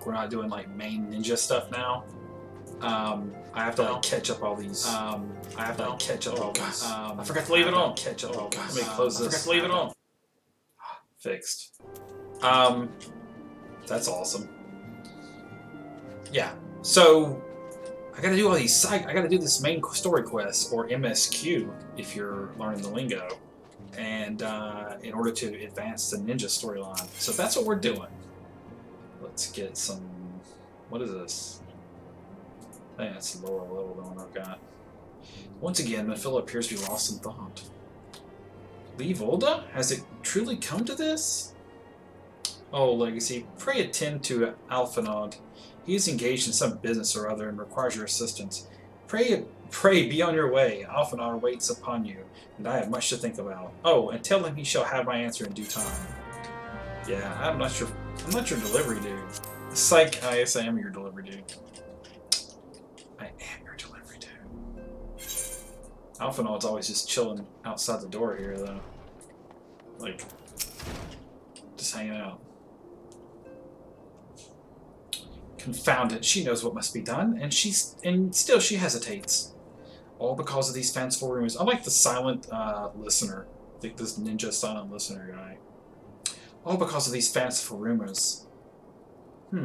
like we're not doing like main ninja stuff now. I have to like catch up all these. I have to like catch up all these. I forgot to leave it on. Catch up all these. Let me close this. I forgot to leave it on. Fixed. That's awesome. Yeah. So I gotta do all these I gotta do this main story quest, or MSQ if you're learning the lingo, and in order to advance the ninja storyline. So that's what we're doing. Let's get some. What is this? I think that's lower level than what I've got. Once again, Manphila appears to be lost in thought. Leave Ulda? Has it truly come to this? Oh, Legacy, pray attend to Alphinaud. He is engaged in some business or other and requires your assistance. Pray, be on your way. Alphinaud waits upon you, and I have much to think about. Oh, and tell him he shall have my answer in due time. Yeah, I'm not your delivery dude. Psych, yes, I am your delivery dude. I am your delivery dude. Alphinaud's always just chilling outside the door here, though. Like, just hanging out. Confound it, she knows what must be done, and still she hesitates. All because of these fanciful rumors. I like the silent listener. I think this ninja silent listener guy. All because of these fanciful rumors.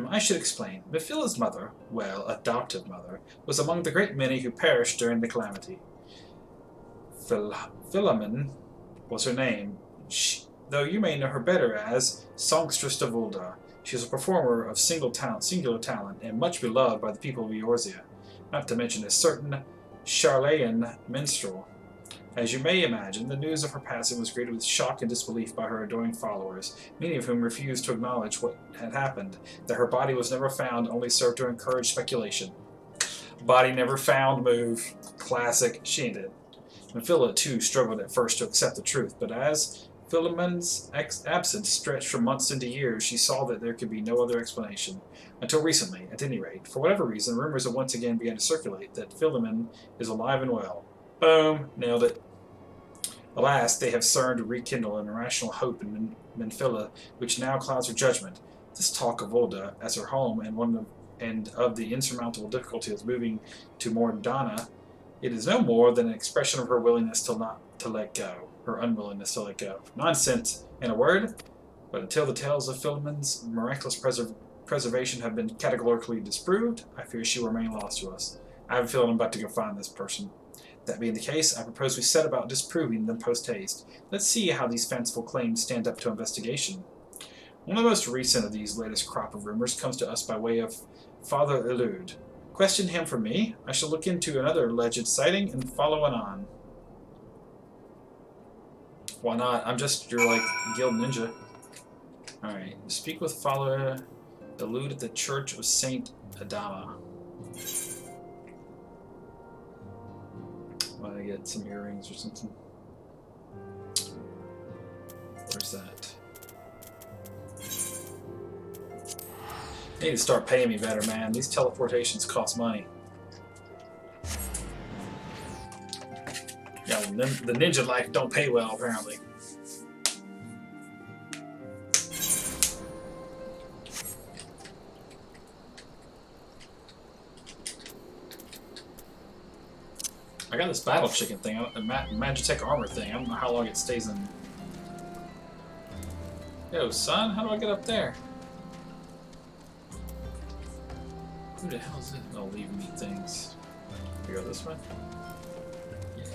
I should explain. Mephila's mother, well, adoptive mother, was among the great many who perished during the calamity. Philemon was her name, though you may know her better as Songstress of Ulda. She was a performer of singular talent, and much beloved by the people of Eorzea, not to mention a certain Charlayan minstrel. As you may imagine, the news of her passing was greeted with shock and disbelief by her adoring followers, many of whom refused to acknowledge what had happened. That her body was never found only served to encourage speculation. Body never found move. Classic. She ain't it. Manphila, too, struggled at first to accept the truth, but as Philemon's absence stretched from months into years, she saw that there could be no other explanation. Until recently, at any rate. For whatever reason, rumors have once again began to circulate that Philemon is alive and well. Boom! Nailed it. Alas, they have CERN to rekindle an irrational hope in Manphila, which now clouds her judgment. This talk of Ulda as her home and of the insurmountable difficulty of moving to Mordana, it is no more than an expression of her willingness to let go. Her unwillingness to let go. Nonsense, in a word. But until the tales of Philemon's miraculous preservation have been categorically disproved, I fear she will remain lost to us. I have a feeling I'm about to go find this person. That being the case, I propose we set about disproving them post-haste. Let's see how these fanciful claims stand up to investigation. One of the most recent of these latest crop of rumors comes to us by way of Father Elude. Question him for me. I shall look into another alleged sighting and follow it on. Why not? I'm just your, like, guild ninja. Alright. Speak with Father Elude at the Church of Saint Adama. Want to get some earrings or something? Where's that? They need to start paying me better, man. These teleportations cost money. Yeah, the ninja life don't pay well, apparently. I got this battle chicken thing, a Magitech armor thing. I don't know how long it stays in. Yo, son, how do I get up there? Who the hell is it? Oh, leave me things. We go this way? Yeah.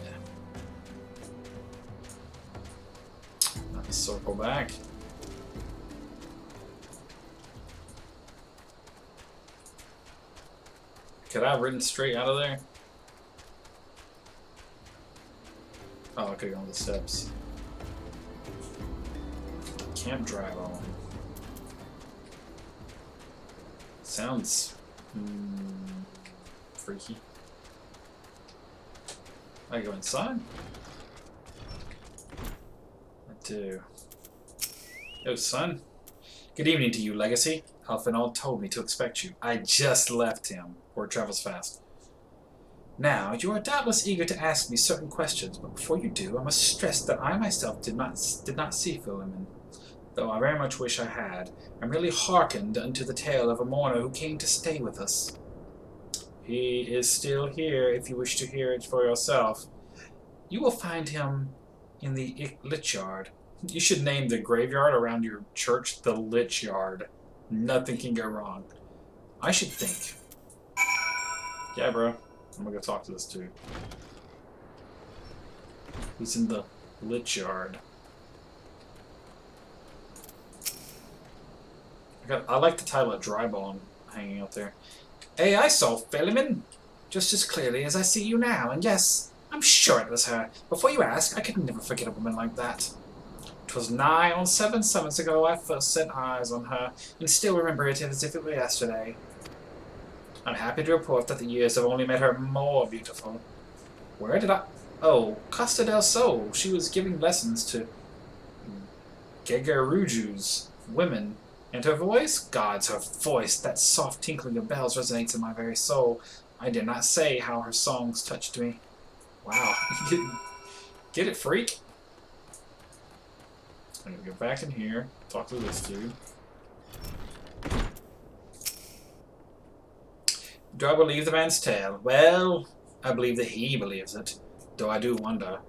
Let's circle back. Could I have ridden straight out of there? Oh, I could go on the steps. Can't drive on. Sounds freaky. I go inside? I do. Yo, son. Good evening to you, Legacy. Alphinaud told me to expect you. I just left him. Word travels fast. Now, you are doubtless eager to ask me certain questions, but before you do, I must stress that I myself did not see Philemon. though I very much wish I had, and really hearkened unto the tale of a mourner who came to stay with us. He is still here, if you wish to hear it for yourself. You will find him in the Lich Yard. You should name the graveyard around your church the Lich Yard. Nothing can go wrong. I should think. Yeah, bro. I'm gonna go talk to this dude. He's in the Lich Yard. I like the title of Drybone hanging up there. Hey, I saw Philemon just as clearly as I see you now, and yes, I'm sure it was her. Before you ask, I could never forget a woman like that. 'Twas nigh on 7 summers ago I first set eyes on her, and still remember it as if it were yesterday. I'm happy to report that the years have only made her more beautiful. Where did I... Oh, Costa del Sol. She was giving lessons to Gegarujus, women. And her voice? Gods, her voice! That soft tinkling of bells resonates in my very soul. I dare not say how her songs touched me. Wow. Get it, freak? I'm gonna go back in here, talk to this dude. Do I believe the man's tale? Well, I believe that he believes it, though I do wonder.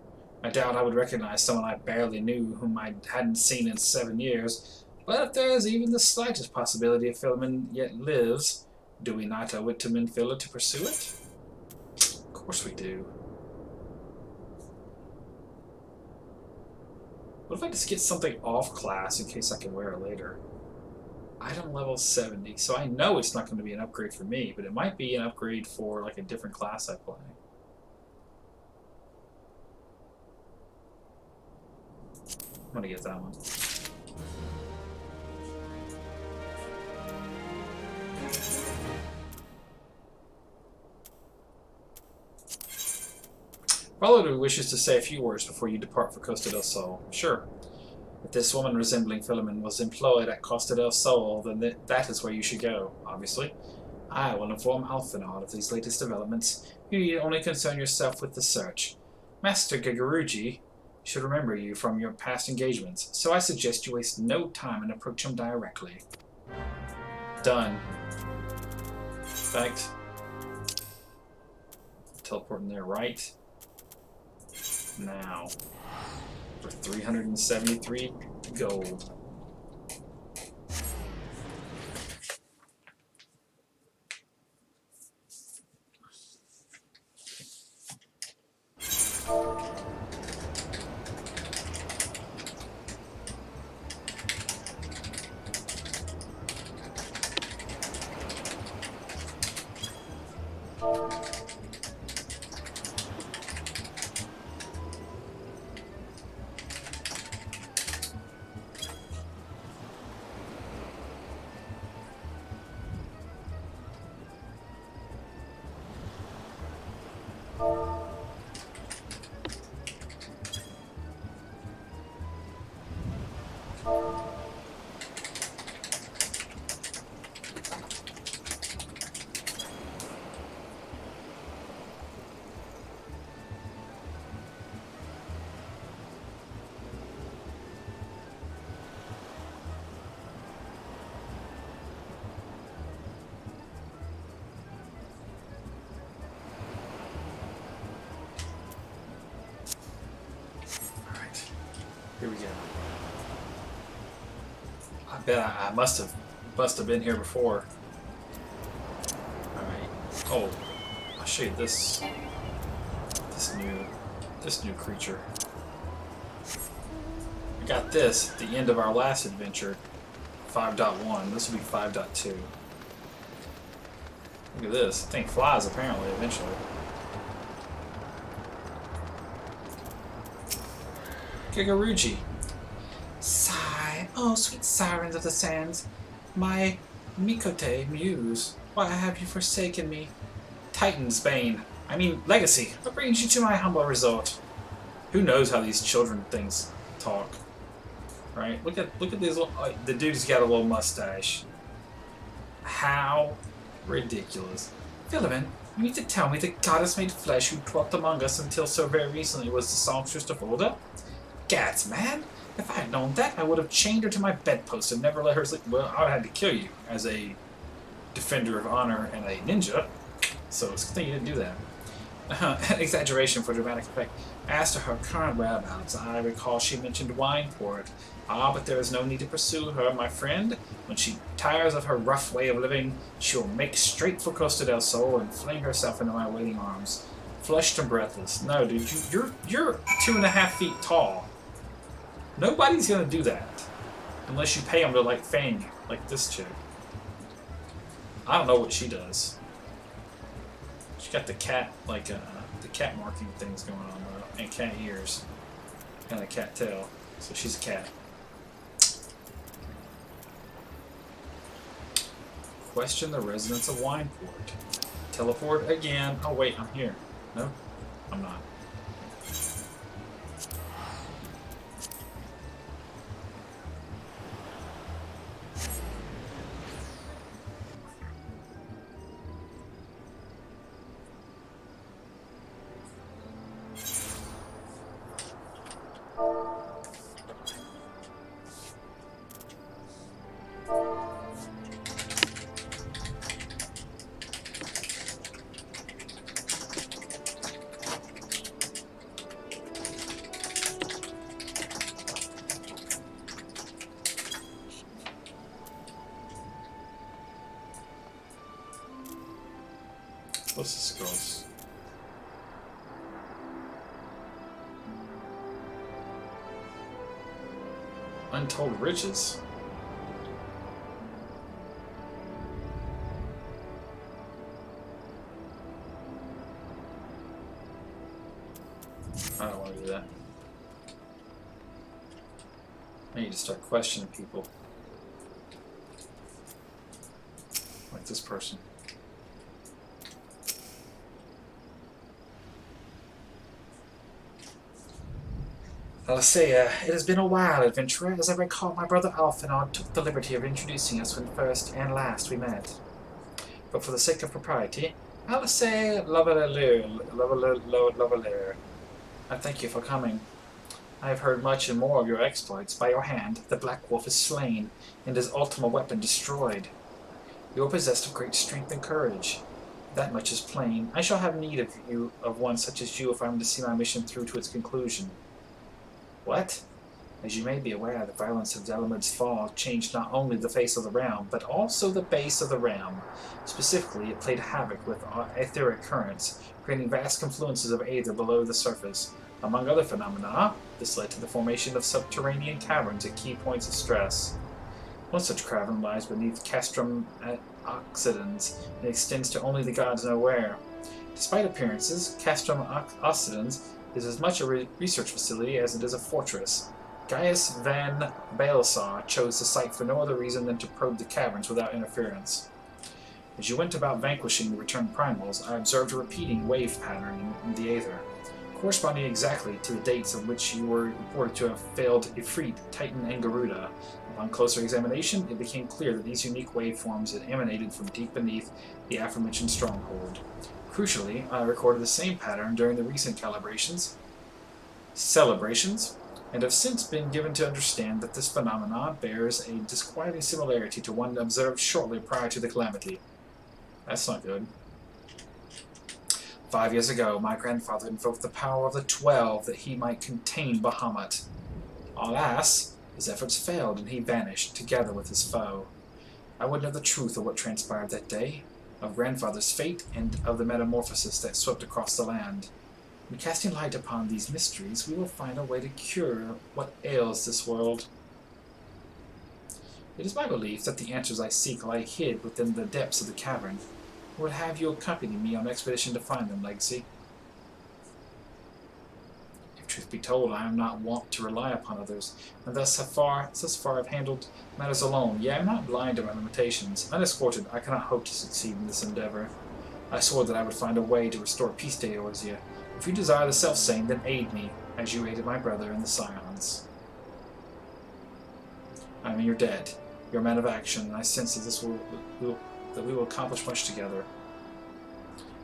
I doubt I would recognize someone I barely knew, whom I hadn't seen in 7 years. But if there is even the slightest possibility of Philemon yet lives, do we not owe it to Minfilla to pursue it? Of course we do. What if I just get something off class in case I can wear it later? Item level 70, so I know it's not going to be an upgrade for me, but it might be an upgrade for like a different class I play. I'm going to get that one. Probably wishes to say a few words before you depart for Costa del Sol. Sure. If this woman resembling Philemon was employed at Costa del Sol, then that is where you should go, obviously. I will inform Alphinaud of these latest developments. You need only concern yourself with the search. Master Gegaruji should remember you from your past engagements, so I suggest you waste no time and approach him directly. Done. In fact, teleporting there right now for 373 gold. Here we go. I bet I must have been here before. All right. Oh, I'll show you this new creature. I got this at the end of our last adventure, 5.1. This will be 5.2. Look at this. The thing flies apparently eventually. Gegaruji. Sigh, oh sweet sirens of the sands, my Mikote muse, why have you forsaken me? Titan's bane, I mean legacy, what brings you to my humble resort? Who knows how these children things talk, right? Look at these little, the dude's got a little mustache. How ridiculous. Philemon, you mean to tell me the goddess made flesh who dwelt among us until so very recently was the songstress of Ulda? Gads, man! If I had known that, I would have chained her to my bedpost and never let her sleep. Well, I would have had to kill you as a defender of honor and a ninja. So it's a good thing you didn't do that. Exaggeration for dramatic effect. As to her current whereabouts, I recall she mentioned Wineport. Ah, but there is no need to pursue her, my friend. When she tires of her rough way of living, she'll make straight for Costa del Sol and fling herself into my waiting arms. Flushed and breathless. No, dude, you're 2.5 feet tall. Nobody's gonna do that. Unless you pay them to, like, fang you. Like this chick. I don't know what she does. She got the cat, like, the cat marking things going on, and cat ears. And a cat tail. So she's a cat. Question the residents of Wineport. Teleport again. Oh, wait, I'm here. No? I'm not. What's this girl's? Untold riches? I don't want to do that. I need to start questioning people. Like this person. Alessia, it has been a while, adventurer. As I recall, my brother Alphinaud took the liberty of introducing us when first and last we met. But for the sake of propriety, Alessia Lavalier, I thank you for coming. I have heard much and more of your exploits. By your hand, the Black Wolf is slain, and his ultima weapon destroyed. You are possessed of great strength and courage. That much is plain. I shall have need of one such as you if I am to see my mission through to its conclusion. What? As you may be aware, the violence of Delamud's fall changed not only the face of the realm, but also the base of the realm. Specifically, it played havoc with etheric currents, creating vast confluences of aether below the surface. Among other phenomena, this led to the formation of subterranean caverns at key points of stress. One such cavern lies beneath Castrum Occidens and extends to only the gods know where. Despite appearances, Castrum Occidens is as much a research facility as it is a fortress. Gaius van Baelsar chose the site for no other reason than to probe the caverns without interference. As you went about vanquishing the returned primals, I observed a repeating wave pattern in the aether, corresponding exactly to the dates on which you were reported to have failed Ifrit, Titan, and Garuda. Upon closer examination, it became clear that these unique waveforms had emanated from deep beneath the aforementioned stronghold. Crucially, I recorded the same pattern during the recent celebrations, and have since been given to understand that this phenomenon bears a disquieting similarity to one observed shortly prior to the calamity. That's not good. 5 years ago, my grandfather invoked the power of the 12 that he might contain Bahamut. Alas, his efforts failed and he vanished, together with his foe. I would know the truth of what transpired that day, of grandfather's fate, and of the metamorphosis that swept across the land. In casting light upon these mysteries, we will find a way to cure what ails this world. It is my belief that the answers I seek lie hid within the depths of the cavern. I would have you accompany me on an expedition to find them, Legacy. If truth be told, I am not wont to rely upon others, and thus far have handled matters alone. Yet I am not blind to my limitations. Unescorted, I cannot hope to succeed in this endeavor. I swore that I would find a way to restore peace to Eorzea. If you desire the self-same, then aid me, as you aided my brother in the Scions. I am in your debt. You're a man of action, and I sense that we will accomplish much together.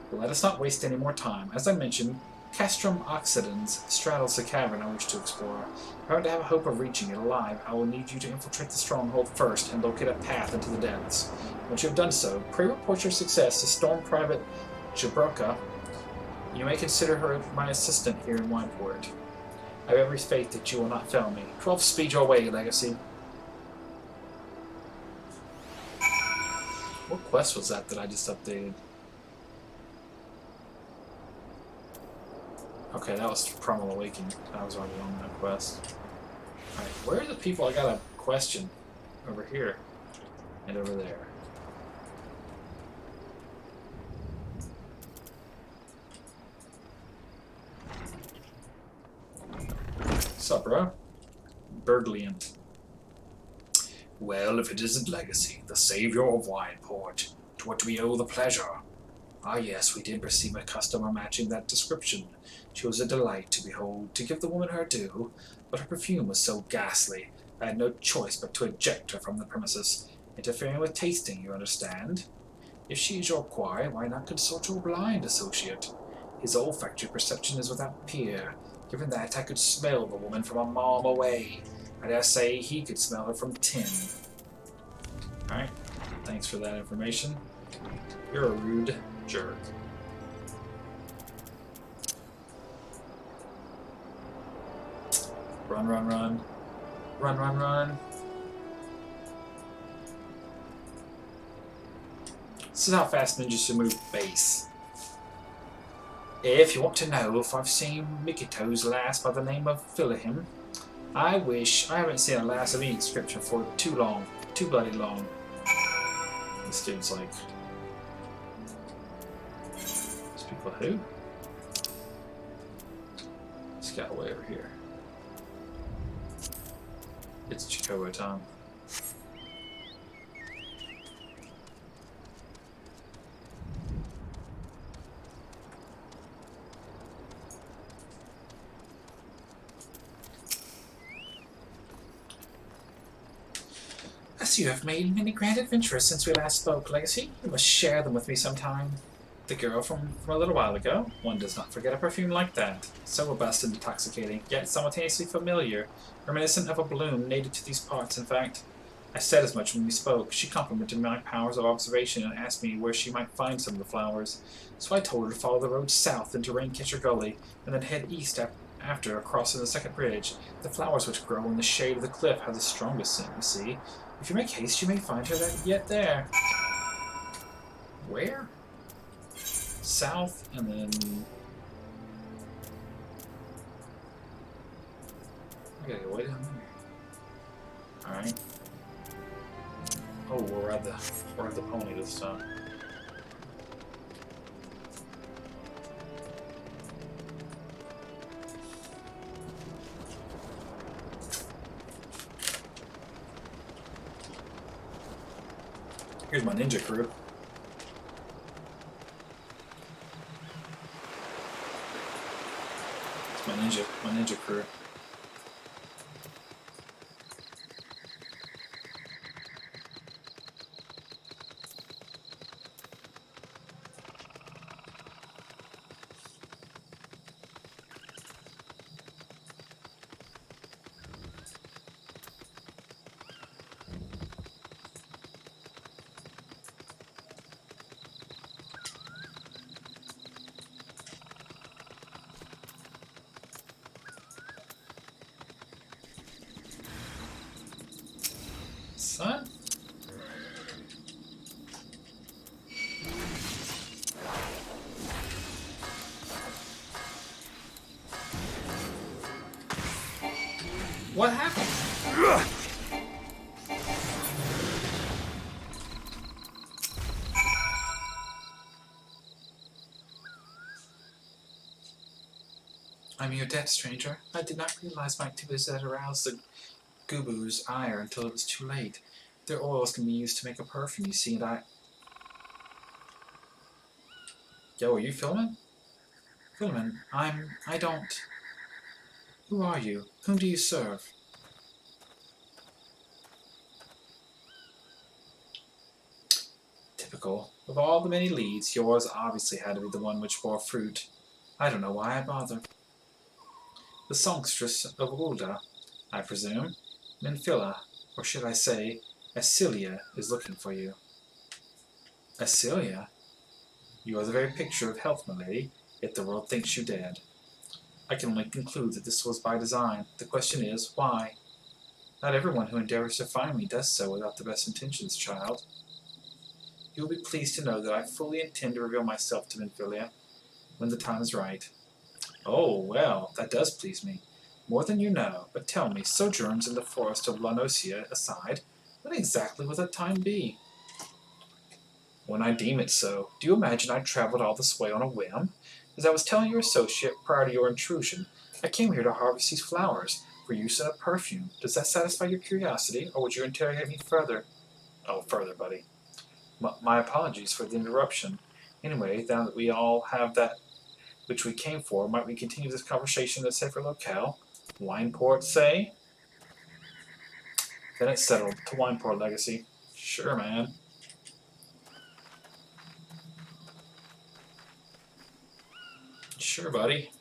But let us not waste any more time. As I mentioned, Castrum Occidens straddles the cavern I wish to explore. If I want to have a hope of reaching it alive, I will need you to infiltrate the stronghold first and locate a path into the depths. Once you have done so, pray report your success to Storm Private Jabroka. You may consider her my assistant here in Wineport. I have every faith that you will not fail me. 12 speed your way, Legacy. What quest was that I just updated? Okay, that was Primal Awakening. I was already on that quest. Alright, where are the people I got a question? Over here. And over there. What's up, bro? Burgliant. Well, if it isn't Legacy, the savior of Wineport, to what we owe the pleasure. Ah yes, we did receive a customer matching that description. She was a delight to behold, to give the woman her due, but her perfume was so ghastly, I had no choice but to eject her from the premises, interfering with tasting, you understand? If she is your quarry, why not consult your blind associate? His olfactory perception is without peer. Given that, I could smell the woman from a mile away. I dare say he could smell her from 10. Alright, thanks for that information. You're a rude jerk. Run, run, run. Run, run, run. This is how fast ninjas should move base. If you want to know if I've seen Mikito's lass by the name of Philihim, I haven't seen a lass of any description for too long. Too bloody long. This dude's like... Speak with who? This guy way over here. It's Jacobo Tom. As you have made many grand adventures since we last spoke, Legacy, you must share them with me sometime. The girl from a little while ago, one does not forget a perfume like that. So robust and intoxicating, yet simultaneously familiar, reminiscent of a bloom native to these parts, in fact. I said as much when we spoke. She complimented my powers of observation and asked me where she might find some of the flowers. So I told her to follow the road south into Raincatcher Gully, and then head east after crossing the second bridge. The flowers which grow in the shade of the cliff have the strongest scent, you see. If you make haste, you may find her yet there. Where? South, and then... I gotta go way down there. Alright. Oh, we're at the pony this time. Here's my ninja crew. It's my ninja crew. Son? What happened? I'm your debt, stranger. I did not realize my activities had aroused the Gubu's ire until it was too late. Their oils can be used to make a perfume, you see, and I... Yo, are you filming? Filming? I don't... Who are you? Whom do you serve? Typical. Of all the many leads, yours obviously had to be the one which bore fruit. I don't know why I bother. The songstress of Ulda, I presume, Minfilla, or should I say, Acilia, is looking for you. Acilia? You are the very picture of health, my lady, yet the world thinks you dead. I can only conclude that this was by design. The question is, why? Not everyone who endeavors to find me does so without the best intentions, child. You will be pleased to know that I fully intend to reveal myself to Minfilia when the time is right. Oh, well, that does please me. More than you know, but tell me, sojourns in the forest of Lanosia aside, when exactly will that time be? When I deem it so. Do you imagine I traveled all this way on a whim? As I was telling your associate prior to your intrusion, I came here to harvest these flowers for use in a perfume. Does that satisfy your curiosity, or would you interrogate me further? Oh, further, buddy. My apologies for the interruption. Anyway, now that we all have that which we came for, might we continue this conversation in a safer locale? Wineport, say? Then it's settled. To Wineport, Legacy. Sure, man. Sure, buddy.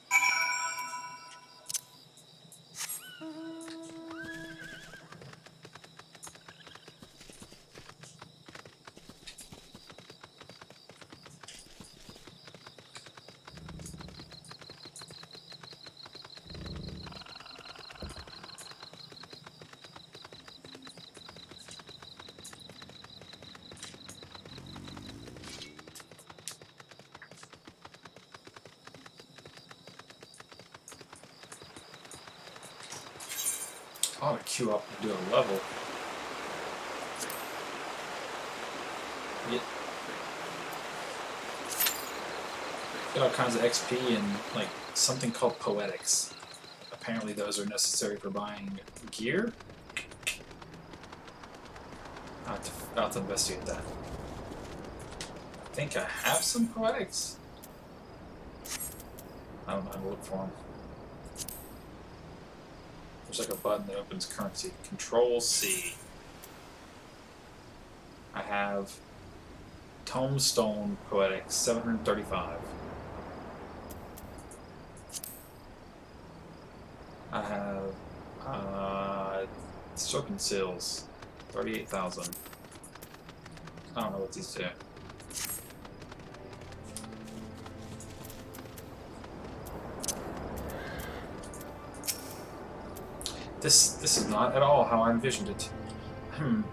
I ought to queue up and do a level. Get all kinds of XP and, like, something called poetics. Apparently those are necessary for buying gear? I'll have to investigate that. I think I have some poetics. I don't know how to look for them. There's like a button that opens currency. Control C. I have Tomestone Poetics, 735. I have Silken Seals, 38,000. I don't know what these do. This is not at all how I envisioned it.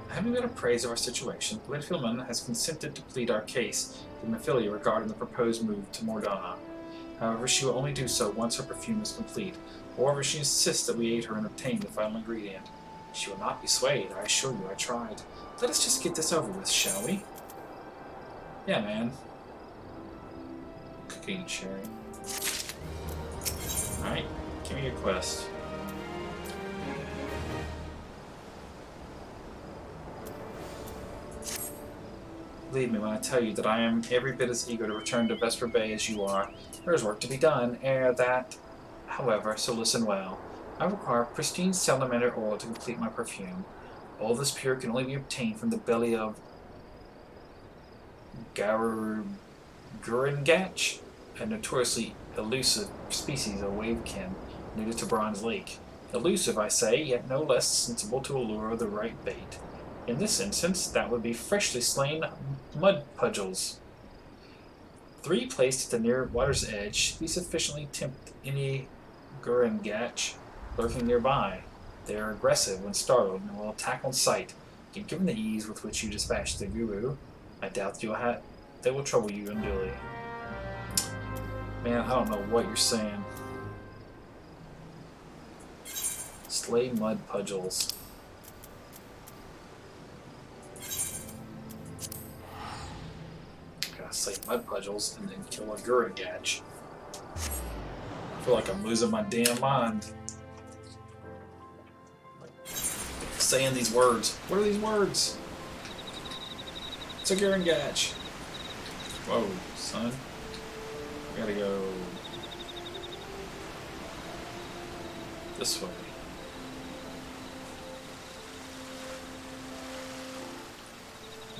Having been appraised of our situation, Lady Filman has consented to plead our case to Mephilia regarding the proposed move to Mordana. However, she will only do so once her perfume is complete. Moreover, she insists that we aid her in obtaining the final ingredient. She will not be swayed, I assure you I tried. Let us just get this over with, shall we? Yeah, man. Cooking and sharing. Alright, give me your quest. Believe me when I tell you that I am every bit as eager to return to Vesper Bay as you are. There is work to be done ere that, however, so listen well. I require pristine salamander oil to complete my perfume. All this pure can only be obtained from the belly of Gurengach, a notoriously elusive species of wavekin native to Bronze Lake. Elusive, I say, yet no less sensible to allure the right bait. In this instance, that would be freshly slain mud pudgels. 3 placed at the near water's edge should be sufficiently tempt any Gurengach lurking nearby. They are aggressive when startled and will attack on sight. Yet given the ease with which you dispatch the guru, I doubt they will trouble you unduly. Man, I don't know what you're saying. Slay mud pudgels. Gotta slay mud pudgels and then kill a Gurengach. I feel like I'm losing my damn mind. Saying these words. What are these words? It's a Gurengach. Whoa, son. We gotta go this way.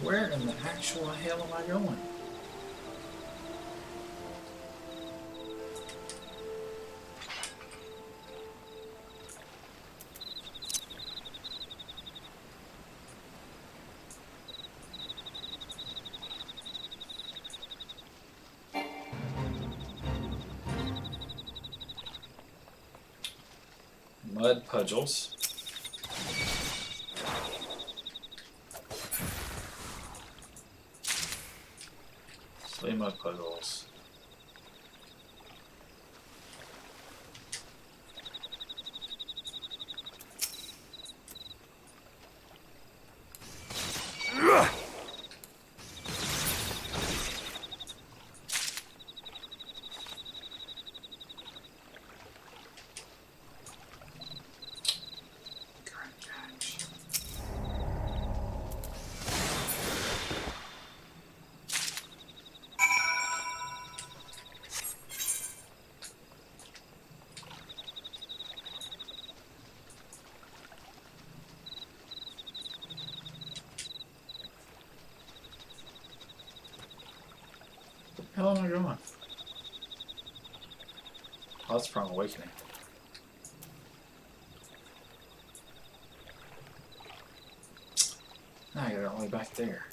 Where in the actual hell am I going? Mud puddles. Slay mud puddles. How long am I going? Oh, that's Prime Awakening. Now I got it all the way back there.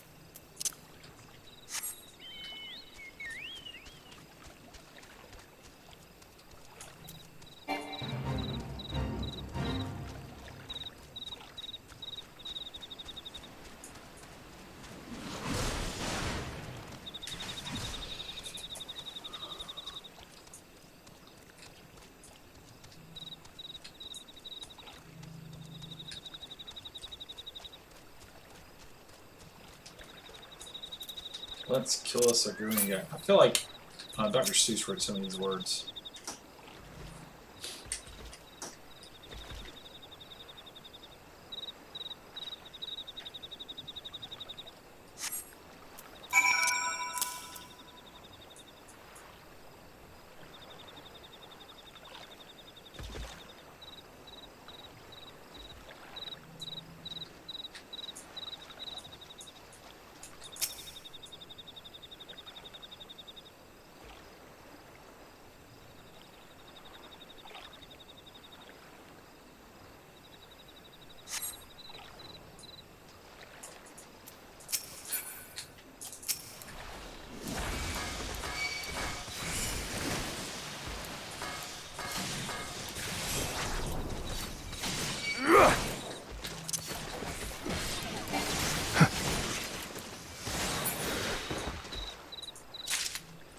Let's kill us a grooming guy. I feel like Dr. Seuss wrote some of these words.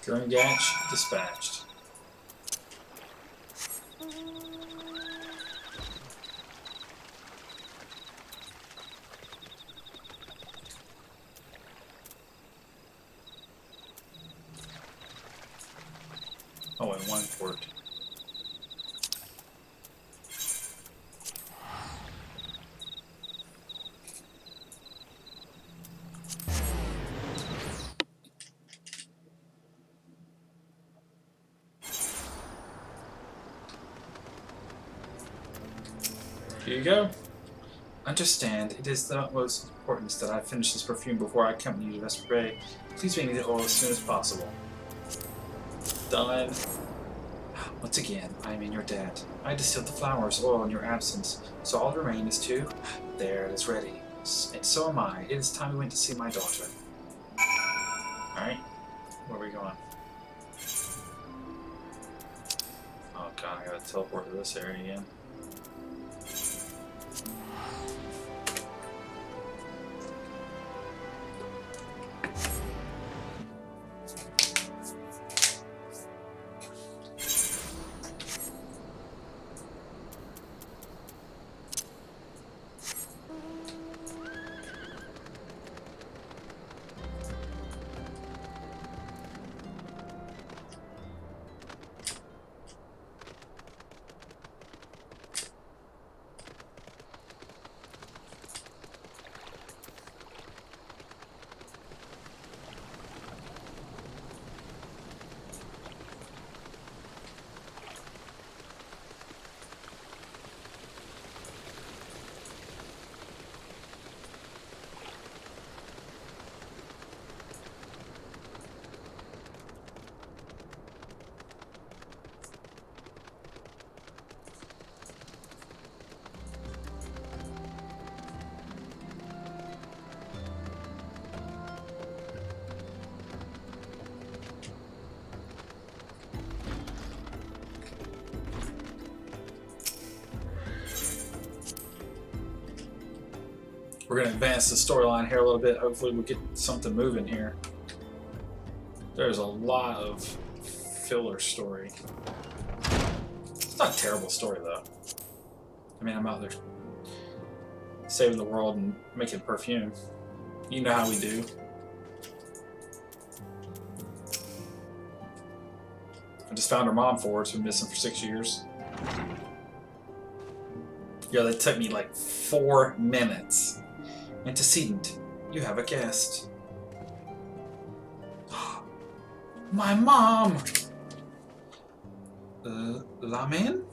Gurngach dispatched. Oh, and one port. Here you go. Understand, it is the utmost importance that I finish this perfume before I accompany you to Vesper Bay. Please bring me the oil as soon as possible. Done. Once again, I am in your debt. I distilled the flowers oil in your absence, so all that remains is to... There, it is ready. And so am I. It is time we went to see my daughter. Alright, where are we going? Oh god, I gotta teleport to this area again. We're going to advance the storyline here a little bit. Hopefully we'll get something moving here. There's a lot of filler story. It's not a terrible story, though. I mean, I'm out there saving the world and making perfume. You know how we do. I just found her mom for her. It's been missing for 6 years. Yeah, that took me like 4 minutes. Antecedent, you have a guest. My mom! Lamin?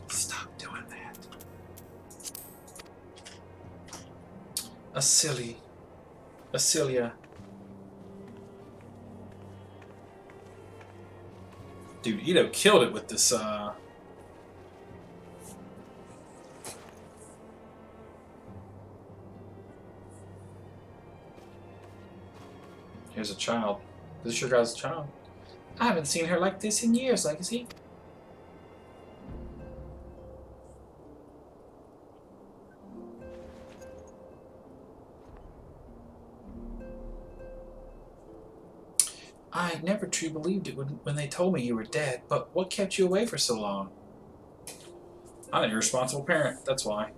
Stop doing that. Acelia. Dude, Ito killed it with this, Here's a child. Is this your guys' child? I haven't seen her like this in years, Legacy. I never truly believed it when they told me you were dead, but what kept you away for so long? I'm an irresponsible parent, that's why.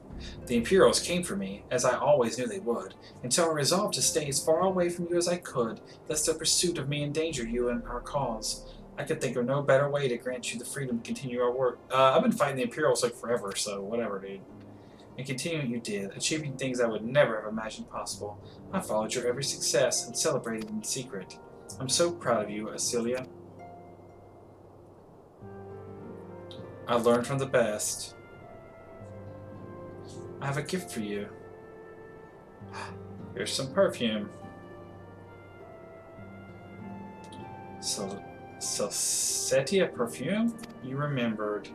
The Imperials came for me, as I always knew they would, and so I resolved to stay as far away from you as I could, lest their pursuit of me endanger you and our cause. I could think of no better way to grant you the freedom to continue our work. I've been fighting the Imperials like forever, so whatever, dude. And continuing you did, achieving things I would never have imagined possible. I followed your every success and celebrated in secret. I'm so proud of you, Acelia. I learned from the best. I have a gift for you. Here's some perfume. Setia perfume? You remembered.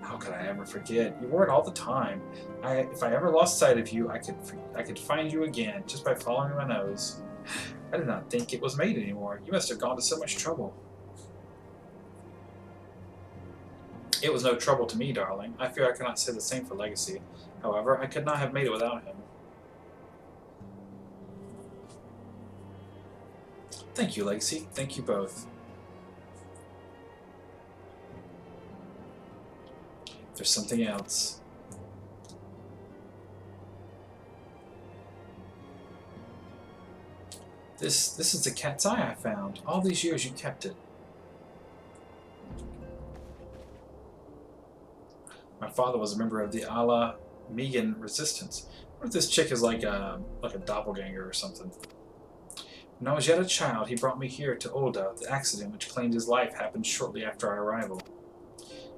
How could I ever forget? You wore it all the time. If I ever lost sight of you, I could find you again just by following my nose. I did not think it was made anymore. You must have gone to so much trouble. It was no trouble to me, darling. I fear I cannot say the same for Legacy. However, I could not have made it without him. Thank you, Legacy. Thank you both. There's something else. This is the cat's eye I found. All these years you kept it. My father was a member of the Ala Megan resistance. What if this chick is like a doppelganger or something? When I was yet a child, he brought me here to Ulda. The accident which claimed his life happened shortly after our arrival.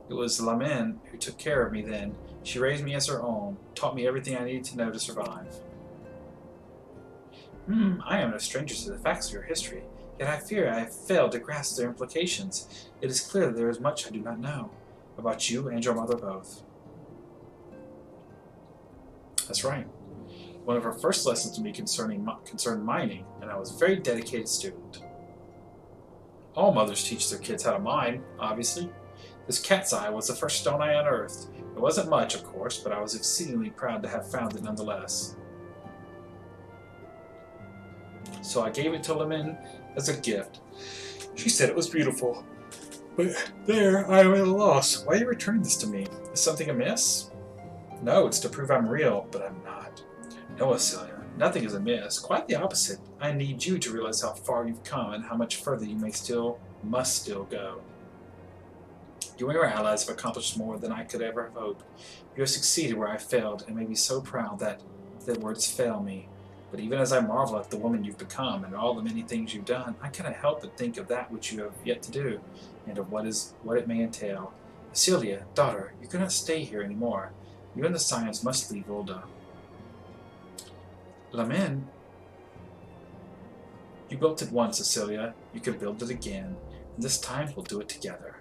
It was Lamin who took care of me then. She raised me as her own, taught me everything I needed to know to survive. I am no stranger to the facts of your history, yet I fear I have failed to grasp their implications. It is clear that there is much I do not know, about you and your mother both. That's right. One of her first lessons to me concerned mining, and I was a very dedicated student. All mothers teach their kids how to mine, obviously. This cat's eye was the first stone I unearthed. It wasn't much, of course, but I was exceedingly proud to have found it nonetheless. So I gave it to Lamin as a gift. She said it was beautiful. But there, I am at a loss. Why are you returning this to me? Is something amiss? No, it's to prove I'm real, but I'm not. No, Acelia, nothing is amiss. Quite the opposite. I need you to realize how far you've come and how much further you must still go. You and your allies have accomplished more than I could ever have hoped. You have succeeded where I failed, and may be so proud that words fail me. But even as I marvel at the woman you've become and all the many things you've done, I cannot help but think of that which you have yet to do, and of what it may entail. Acelia, daughter, you cannot stay here any more. You and the Scions must leave Ulda. Lamin, you built it once, Acelia. You can build it again, and this time we'll do it together.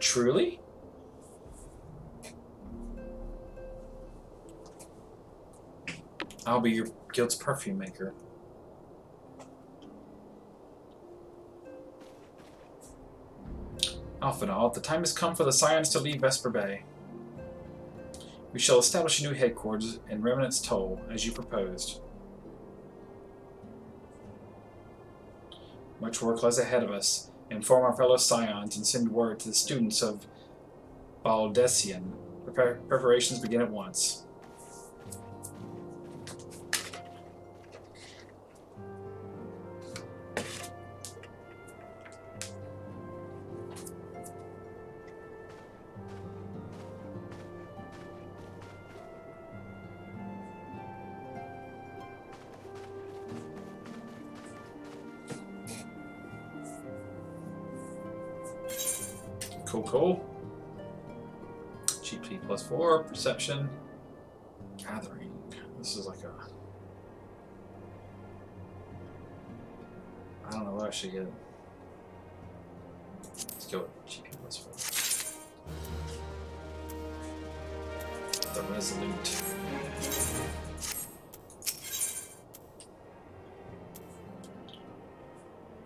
Truly? I'll be your guild's perfume maker. Alphanal, the time has come for the Scions to leave Vesper Bay. We shall establish a new headquarters in Remnant's Toll, as you proposed. Much work lies ahead of us. Inform our fellow scions and send word to the students of Baldessian. Preparations begin at once. Cool. GP +4, perception, gathering. This is like a... I don't know what I should get. Let's go with GP +4. The Resolute.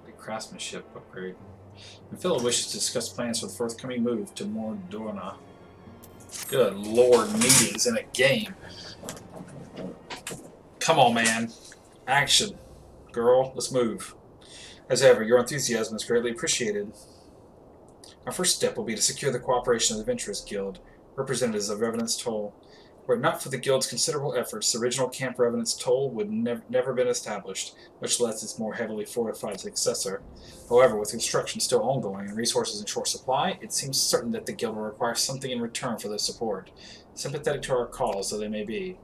The Craftsmanship upgrade. And Philip wishes to discuss plans for the forthcoming move to Mordorna. Good lord, meetings in a game. Come on, man. Action. Girl, let's move. As ever, your enthusiasm is greatly appreciated. Our first step will be to secure the cooperation of the Adventurers Guild, representatives of Revenant's Toll. Were it not for the Guild's considerable efforts, the original Camp Revenant's Toll would never been established, much less its more heavily fortified successor. However, with construction still ongoing and resources in short supply, it seems certain that the Guild will require something in return for their support. Sympathetic to our cause though they may be.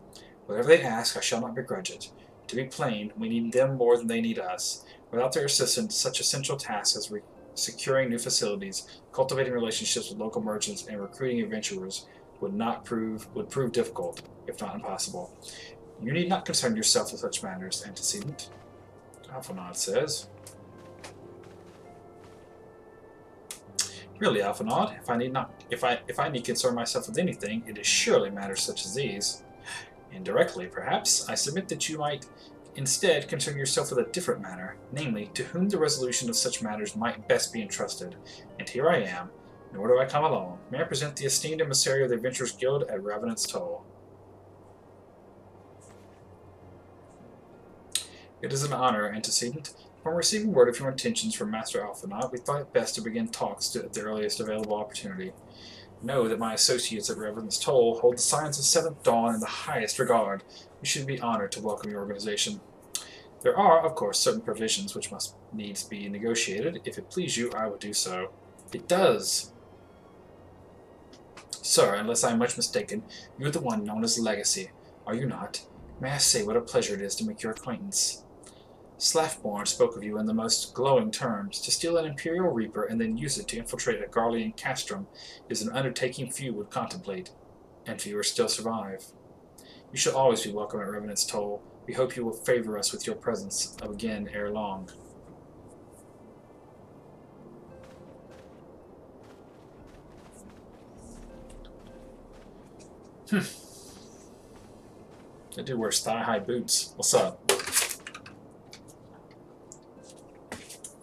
Whatever they ask, I shall not begrudge it. To be plain, we need them more than they need us. Without their assistance, such essential tasks as securing new facilities, cultivating relationships with local merchants, and recruiting adventurers would prove difficult, if not impossible. You need not concern yourself with such matters, antecedent. Alphinaud says. Really, Alphinaud, if I need concern myself with anything, it is surely matters such as these. Indirectly, perhaps, I submit that you might instead concern yourself with a different matter, namely, to whom the resolution of such matters might best be entrusted. And here I am, nor do I come alone. May I present the esteemed emissary of the Adventurers Guild at Revenant's Toll. It is an honor, antecedent. Upon receiving word of your intentions from Master Alphinaud, we thought it best to begin talks at the earliest available opportunity. Know that my associates at Revenant's Toll hold the science of Seventh Dawn in the highest regard. We should be honored to welcome your organization. There are, of course, certain provisions which must needs be negotiated. If it please you, I will do so. It does. Sir, unless I am much mistaken, you are the one known as Legacy, are you not? May I say what a pleasure it is to make your acquaintance? Slaffborn spoke of you in the most glowing terms. To steal an Imperial Reaper and then use it to infiltrate a Garlean castrum is an undertaking few would contemplate, and fewer still survive. You shall always be welcome at Revenant's Toll. We hope you will favor us with your presence again ere long. I do wear thigh-high boots. What's up?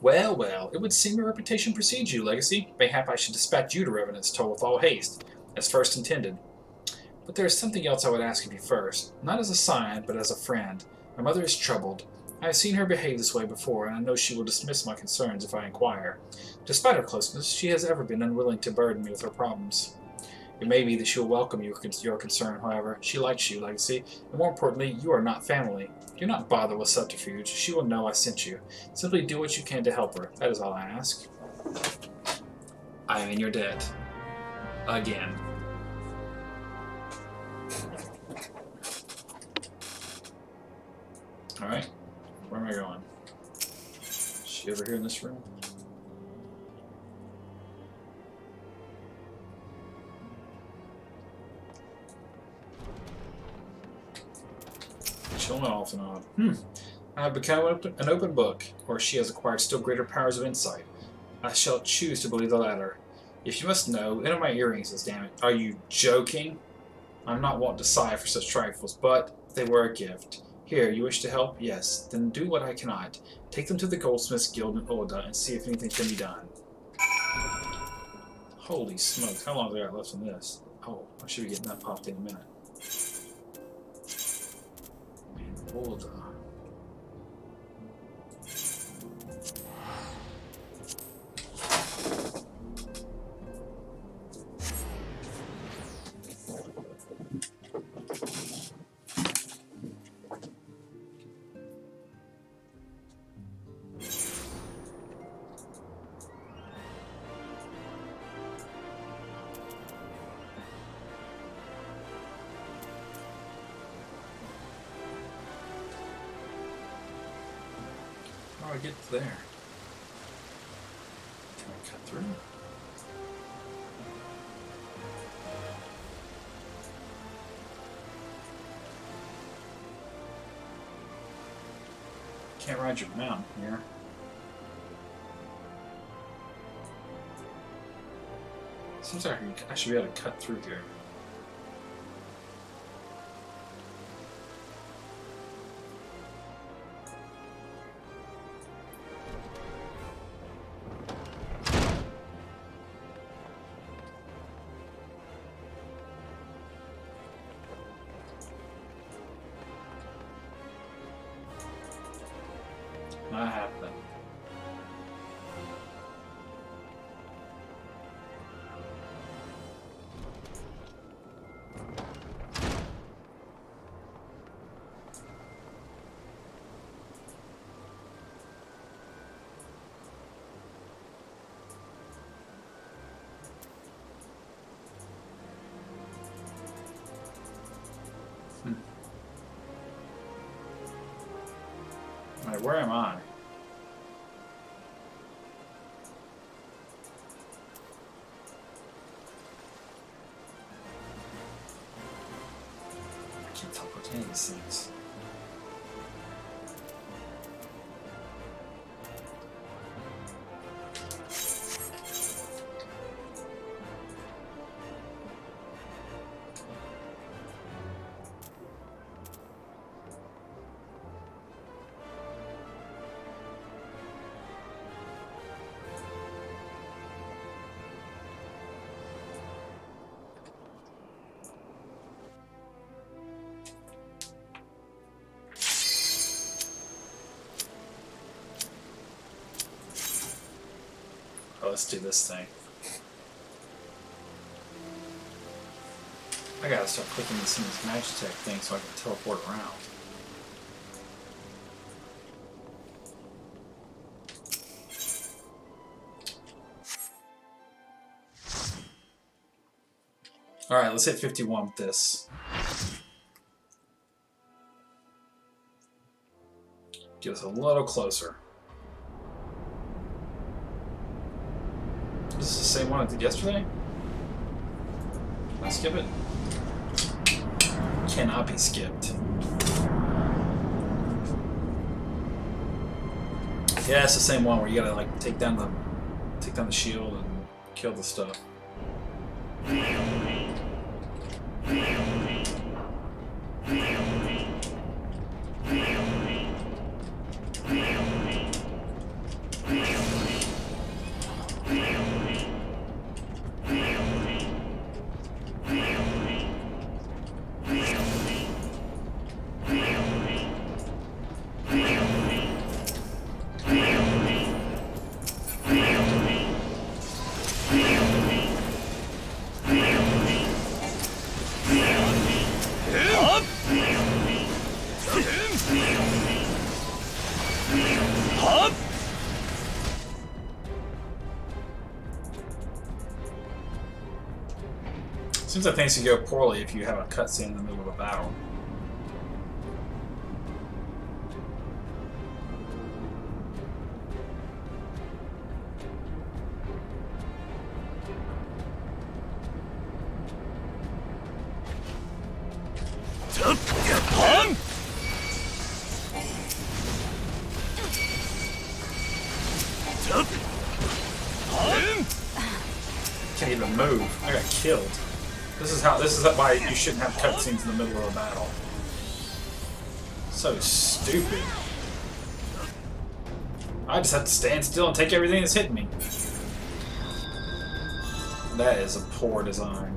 Well, well, it would seem your reputation precedes you, Legacy. Mayhap I should dispatch you to Revenant's Toll with all haste, as first intended. But there is something else I would ask of you first, not as a scion, but as a friend. My mother is troubled. I have seen her behave this way before, and I know she will dismiss my concerns if I inquire. Despite her closeness, she has ever been unwilling to burden me with her problems. It may be that she will welcome your concern, however. She likes you, Legacy, and more importantly, you are not family. Do not bother with subterfuge. She will know I sent you. Simply do what you can to help her. That is all I ask. I am in your debt. Again. Alright. Where am I going? Is she over here in this room? Alphinaud. I have become an open book, or she has acquired still greater powers of insight. I shall choose to believe the latter. If you must know, one of my earrings is damaged. Are you joking? I'm not wont to sigh for such trifles, but they were a gift. Here, you wish to help? Yes. Then do what I cannot. Take them to the Goldsmiths Guild in Ul'dah and see if anything can be done. Holy smokes, how long have I got left in this? Oh, I should be getting that popped in a minute. Hold on. How do I get there? Can I cut through? Can't ride your mount here. Seems like I should be able to cut through here. Not happening. Alright, where am I? I can't teleport to any of these things. Oh, let's do this thing. I gotta start clicking this in this Magitech thing so I can teleport around. Alright, let's hit 51 with this. Get us a little closer. Is this the same one I did yesterday? Can I skip it? Cannot be skipped. Yeah, it's the same one where you gotta like take down the shield and kill the stuff. Seems like things can go poorly if you have a cutscene in the middle of a battle. Can't even move. I got killed. This is why you shouldn't have cutscenes in the middle of a battle. So stupid. I just have to stand still and take everything that's hitting me. That is a poor design.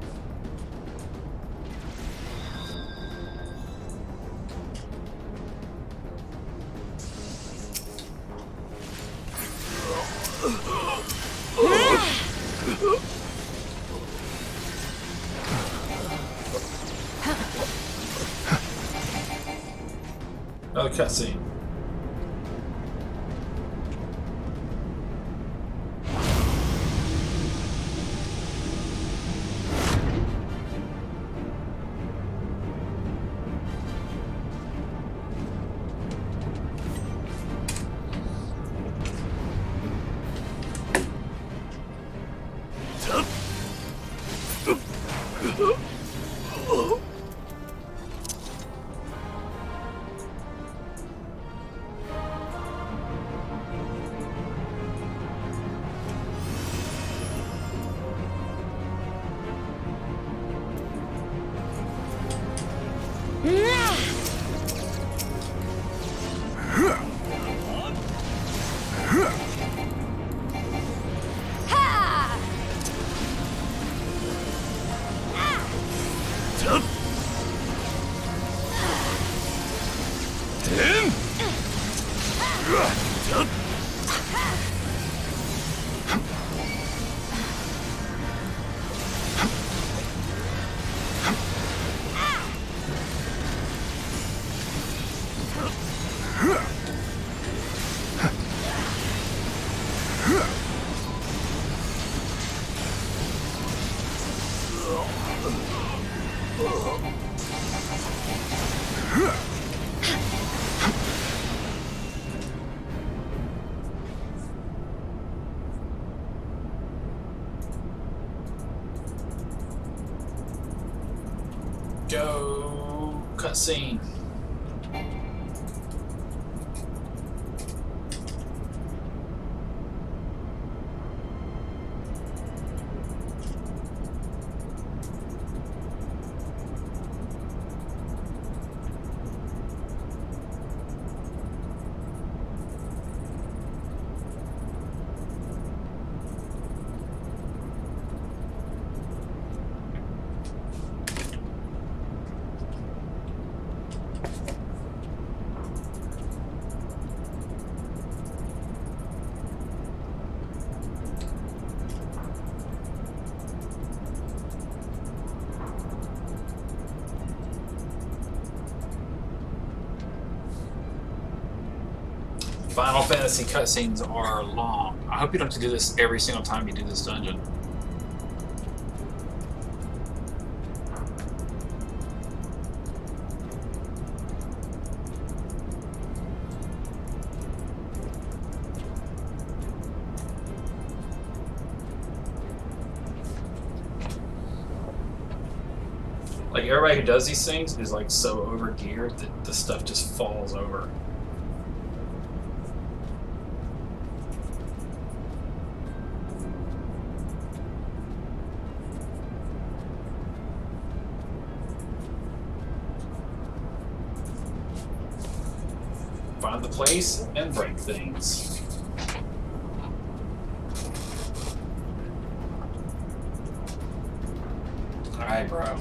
cutscene. Go cutscene. Final Fantasy cutscenes are long. I hope you don't have to do this every single time you do this dungeon. Like, everybody who does these things is like so over geared that the stuff just falls over. Find the place and break things. Alright, bro.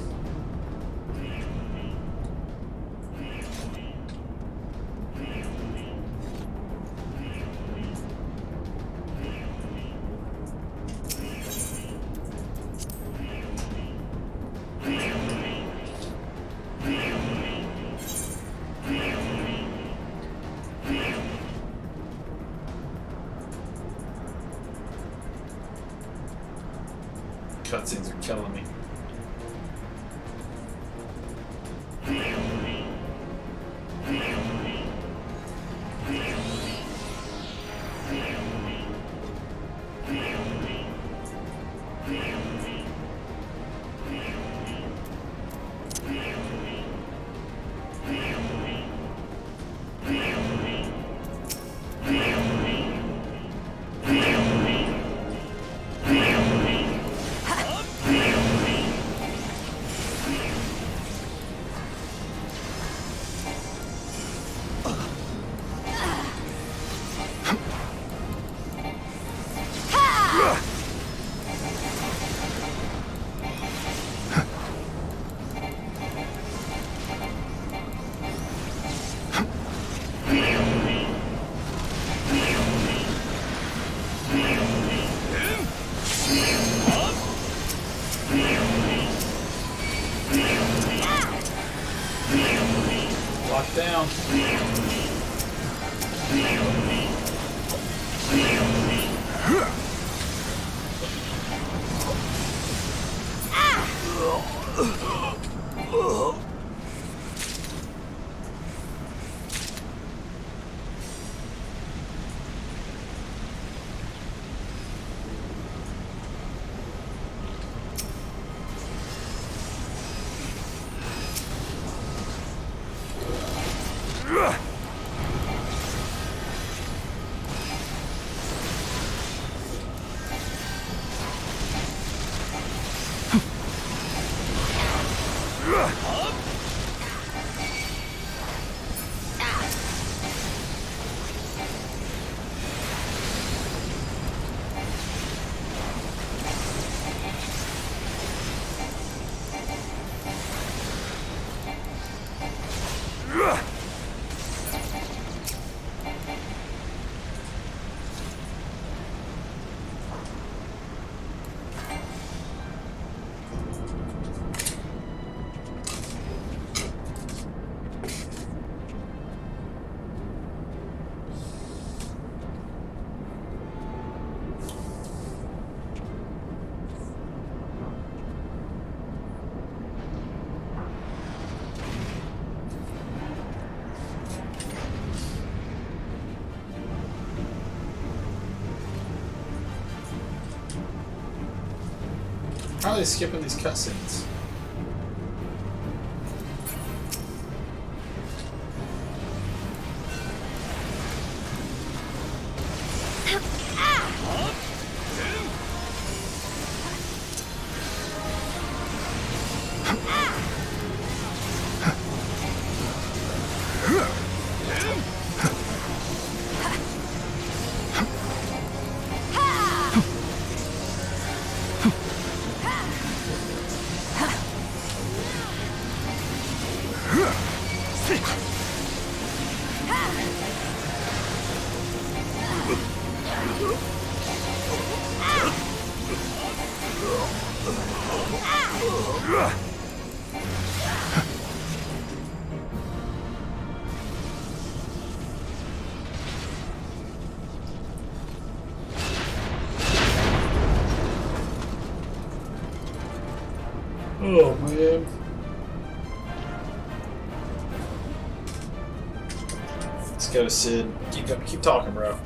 Cutscenes are killing me. How are they skipping these cutscenes? Oh man. Let's go, Sid. Keep talking, bro.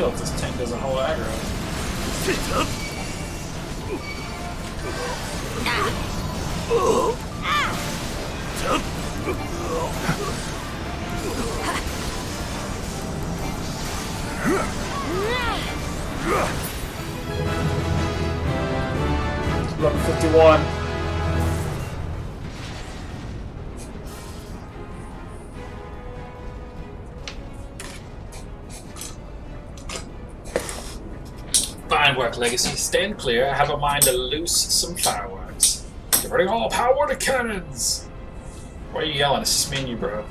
kill if this tank doesn't hold aggro. Level 51. Fine work, Legacy. Stand clear. I have a mind to loose some fireworks. Diverting all power to cannons! Why are you yelling? It's just me and you, bro.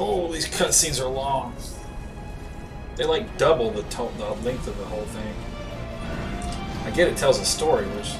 Oh, these cutscenes are long. They like double the length of the whole thing. I get it tells a story, which...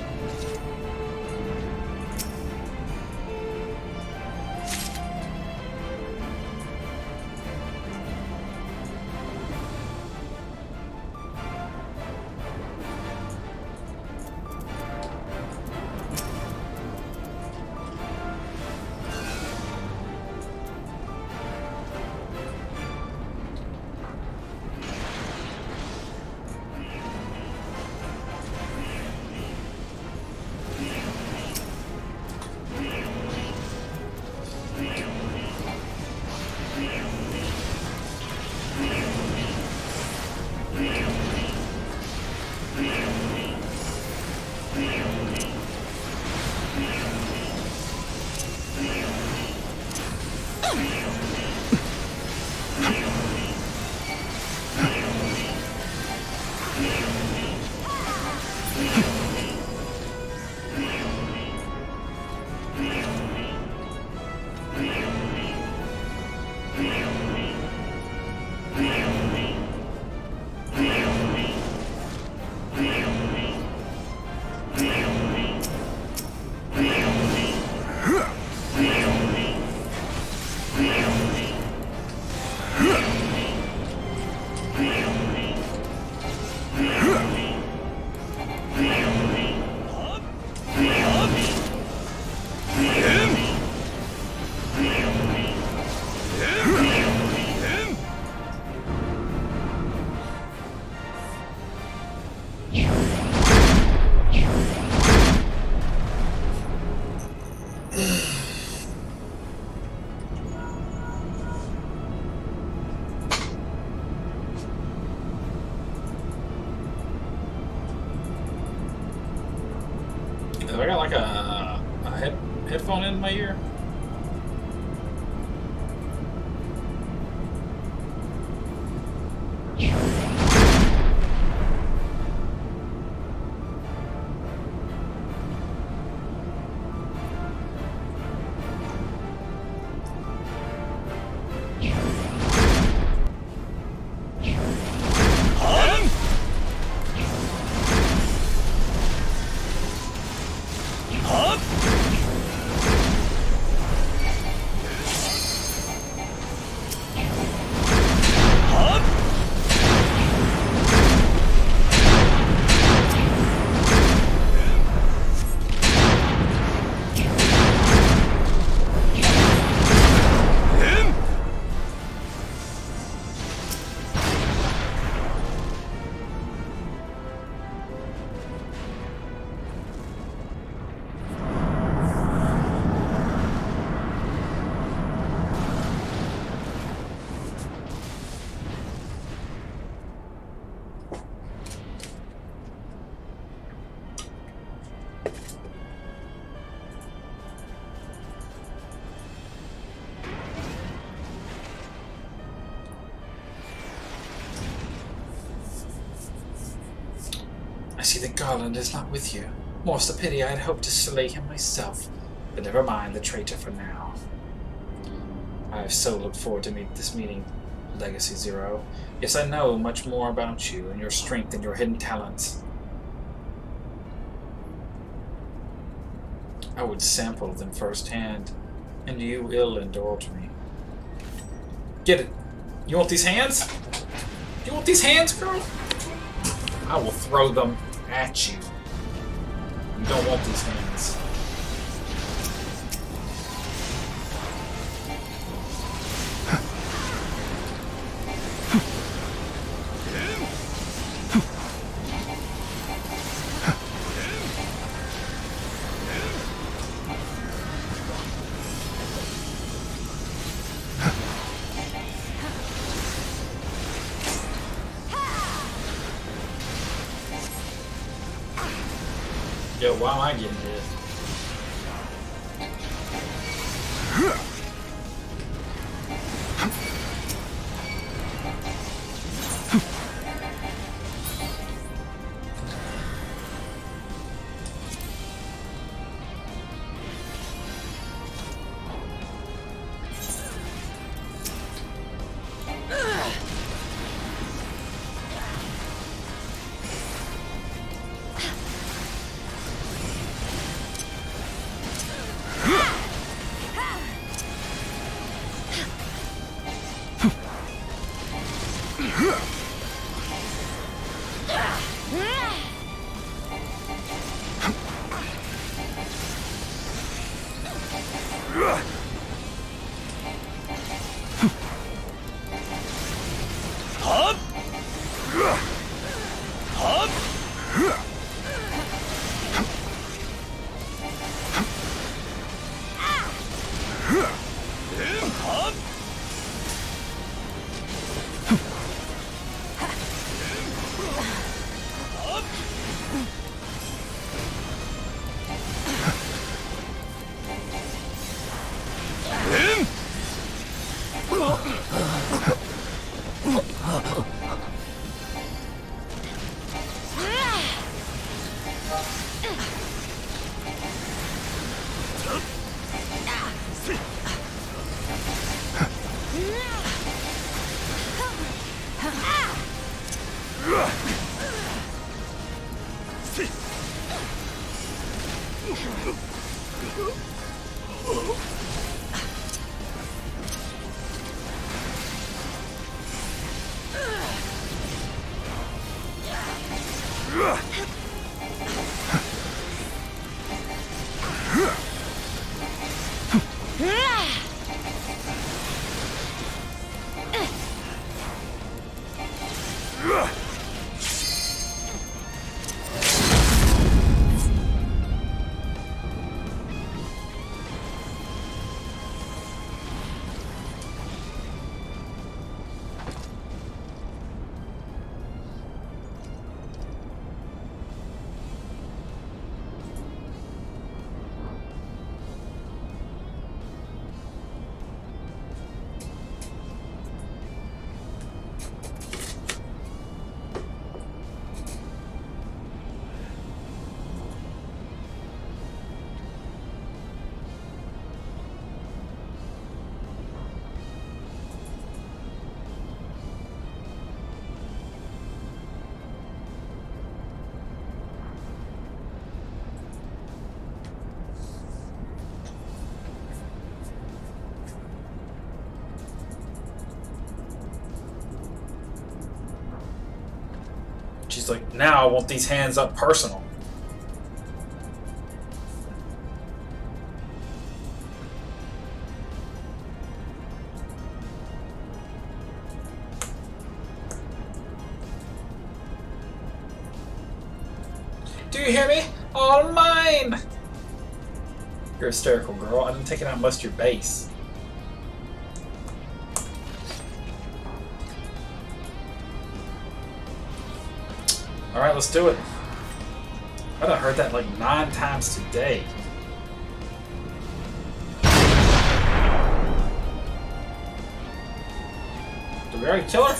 Have I got like a headphone in my ear? see that Garland is not with you. More's the pity, I had hoped to slay him myself. But never mind the traitor for now. I have so looked forward to this meeting, Legacy Zero. Yes, I know much more about you and your strength and your hidden talents. I would sample them firsthand, and you will indulge me. Get it? You want these hands? You want these hands, girl? I will throw them at you. You don't want these hands. Yo, why am I getting hit? She's like, now I want these hands up personal. Do you hear me? All mine! You're hysterical, girl. I didn't take it out unless you're base. Alright, let's do it. I done heard that like 9 times today. Did we already kill her?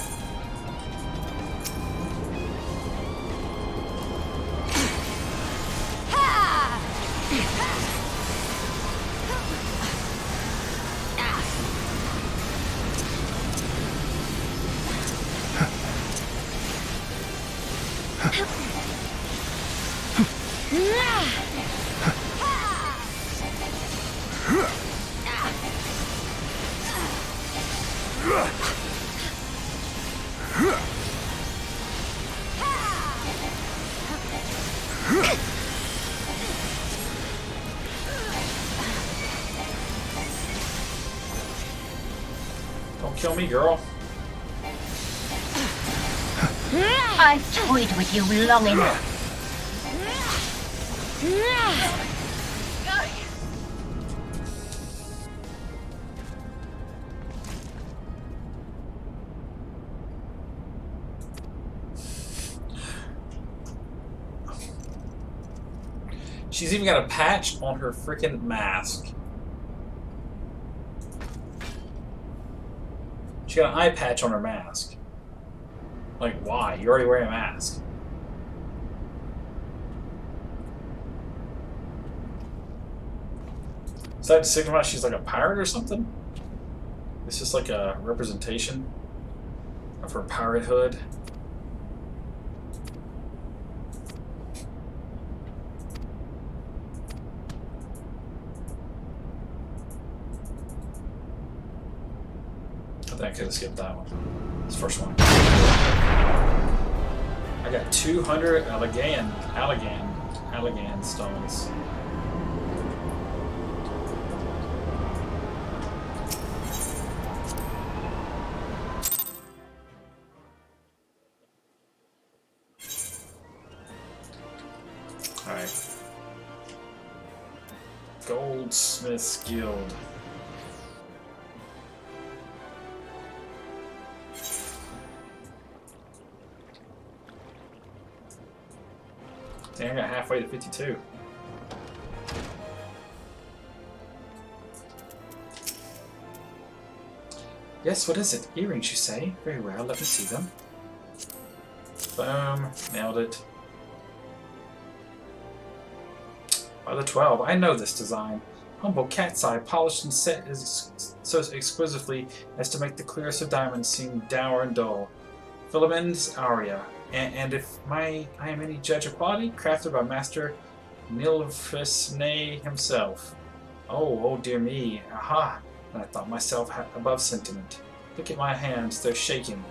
me, girl. I've toyed with you long enough. She's even got a patch on her freaking mask. She got an eye patch on her mask. Like, why? You're already wearing a mask. Is that to signify she's like a pirate or something? This is like a representation of her pirate hood. I think I could have skipped that one. This first one. I got 200 Allegan stones. Alright. Goldsmith's Guild. Dang, I got halfway to 52. Yes, what is it? Earrings, you say? Very well, let me see them. Boom. Nailed it. By the 12, I know this design. Humble cat's eye, polished and set so exquisitely as to make the clearest of diamonds seem dour and dull. Philomen's Aria. And if I am any judge of quality, crafted by Master Nilfisne himself. Oh dear me. Aha! And I thought myself above sentiment. Look at my hands, they're shaking.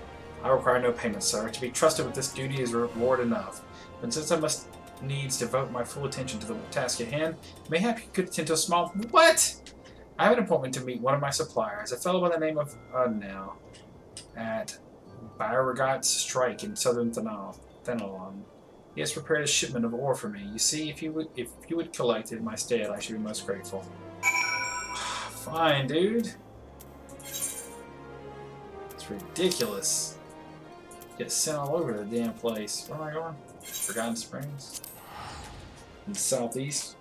I require no payment, sir. To be trusted with this duty is reward enough. But since I must needs devote my full attention to the task at hand, mayhap you could attend to a small... What? I have an appointment to meet one of my suppliers, a fellow by the name of Udnell, at Beauregard's Strike in southern Thenelon. He has prepared a shipment of ore for me. You see, if you would collect it in my stead, I should be most grateful. Fine, dude. It's ridiculous. Get sent all over the damn place. Where am I going? Forgotten Springs? In the southeast?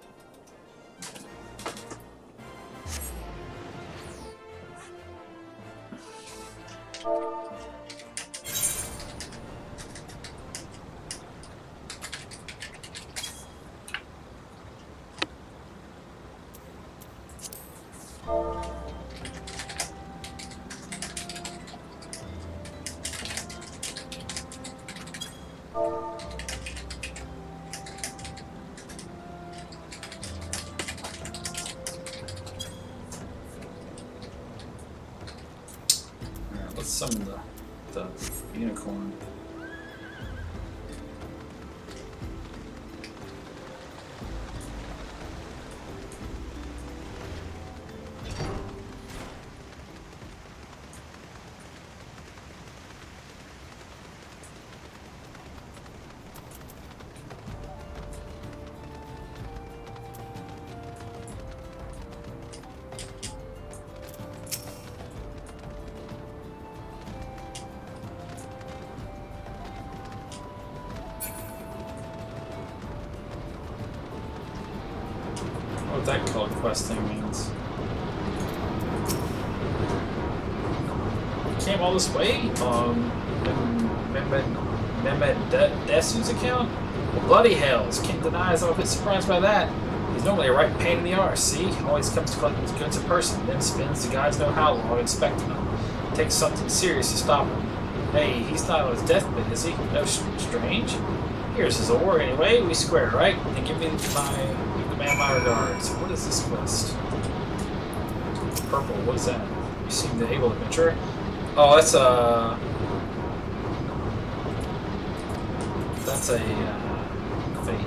Let's summon the unicorn. What that color quest thing means. You came all this way? Desu's account? Well, bloody hells. Can't deny I was a bit surprised by that. He's normally a right pain in the arse, see? Always comes to collect his goods in person, then spends the guys know how long inspecting them. Takes something serious to stop him. Hey, he's not on his deathbed, is he? No strange. Here's his ore, anyway. We square, right? And give me my regards. What is this quest? Purple, what is that? You seem the able adventurer? Oh, that's a fate. Okay.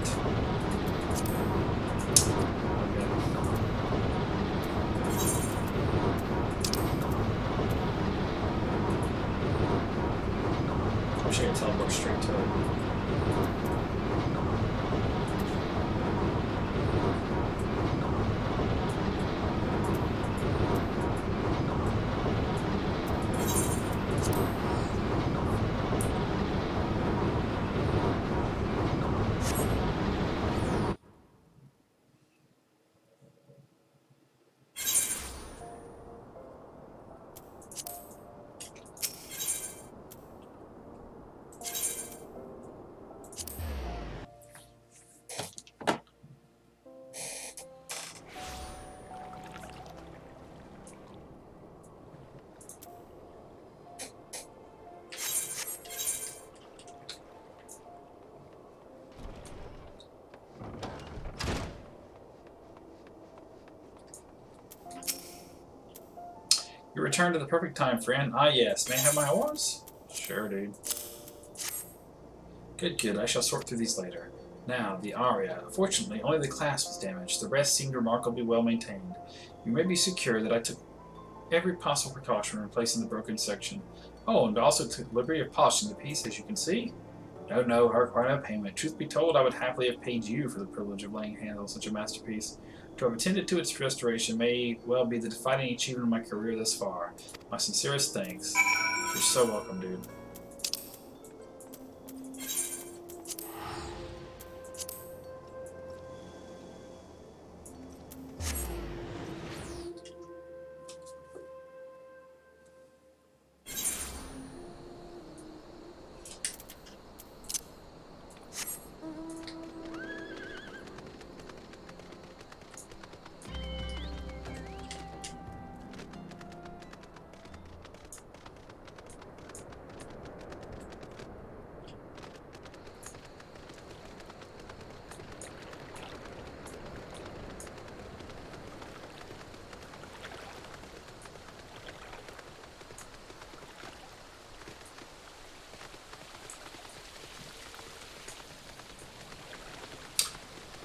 wish I could teleport straight to it. You returned at the perfect time, friend. Ah, yes. May I have my horse? Sure, dude. Good, good. I shall sort through these later. Now, the aria. Fortunately, only the clasp was damaged. The rest seemed remarkably well maintained. You may be secure that I took every possible precaution in replacing the broken section. Oh, and also took the liberty of polishing the piece, as you can see. No, no, I require no payment. Truth be told, I would happily have paid you for the privilege of laying hands on such a masterpiece. To have attended to its restoration may well be the defining achievement of my career thus far. My sincerest thanks. You're so welcome, dude.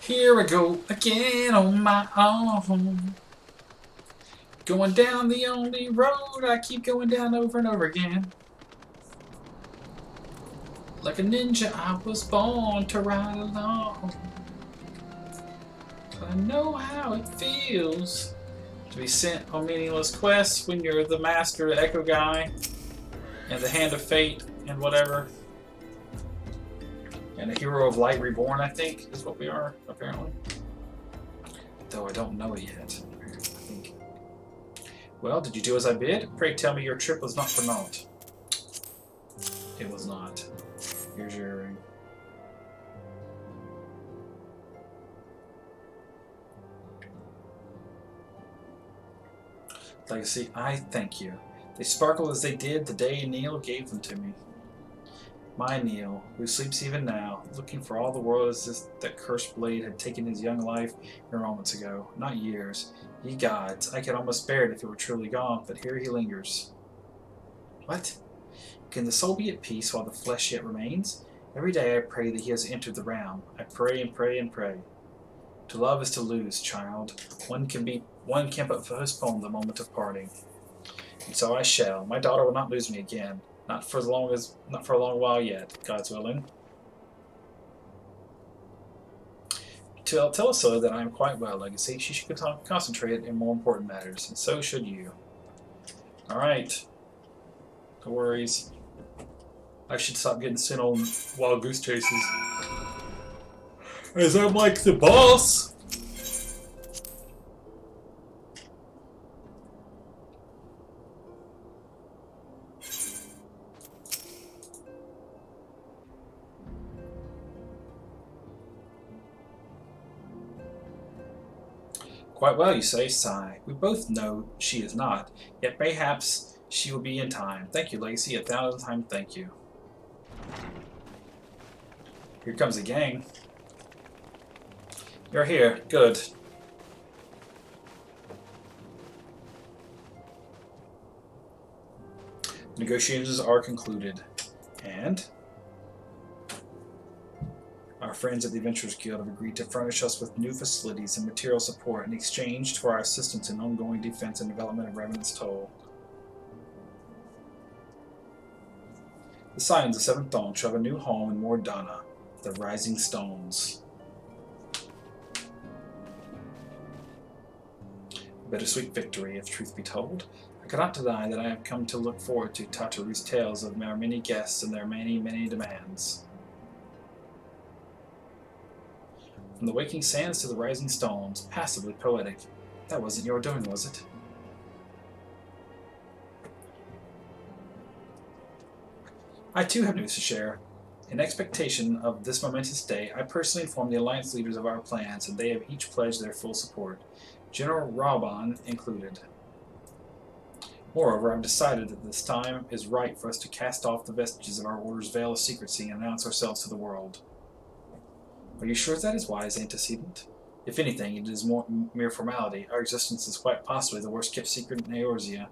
Here I go again on my own. Going down the only road I keep going down over and over again. Like a ninja, I was born to ride along. I know how it feels to be sent on meaningless quests when you're the master, the Echo guy, and the Hand of Fate, and whatever. And a hero of light reborn, I think, is what we are, apparently. Though I don't know it yet, I think. Well, did you do as I bid? Pray tell me your trip was not for naught. It was not. Here's your earring. Legacy, I thank you. They sparkle as they did the day Neil gave them to me. My Neil, who sleeps even now, looking for all the world as if that cursed blade had taken his young life moments ago, not years. Ye gods, I could almost bear it if it were truly gone, but here he lingers. What? Can the soul be at peace while the flesh yet remains? Every day I pray that he has entered the realm. I pray and pray and pray. To love is to lose, child. One can but postpone the moment of parting. And so I shall. My daughter will not lose me again. Not for a long while yet, God's willing. Tell Ursula that I am quite well, Legacy. She should concentrate in more important matters, and so should you. Alright. No worries. I should stop getting sent on wild goose chases. As I'm like the boss! Quite well, you say, sigh. We both know she is not, yet perhaps she will be in time. Thank you, Lacey, 1,000 times thank you. Here comes the gang. You're here. Good. Negotiations are concluded. And our friends at the Adventurers Guild have agreed to furnish us with new facilities and material support in exchange for our assistance in ongoing defense and development of Revenant's Toll. The Scions of Seventh Dawn shall have a new home in Mordana, the Rising Stones. A bittersweet victory, if truth be told. I cannot deny that I have come to look forward to Tataru's tales of our many guests and their many, many demands. From the waking sands to the rising stones, passively poetic. That wasn't your doing, was it? I too have news to share. In expectation of this momentous day, I personally informed the Alliance leaders of our plans, and they have each pledged their full support, General Raban included. Moreover, I've decided that this time is right for us to cast off the vestiges of our Order's veil of secrecy and announce ourselves to the world. Are you sure that is wise, antecedent? If anything, it is mere formality. Our existence is quite possibly the worst kept secret in Eorzea.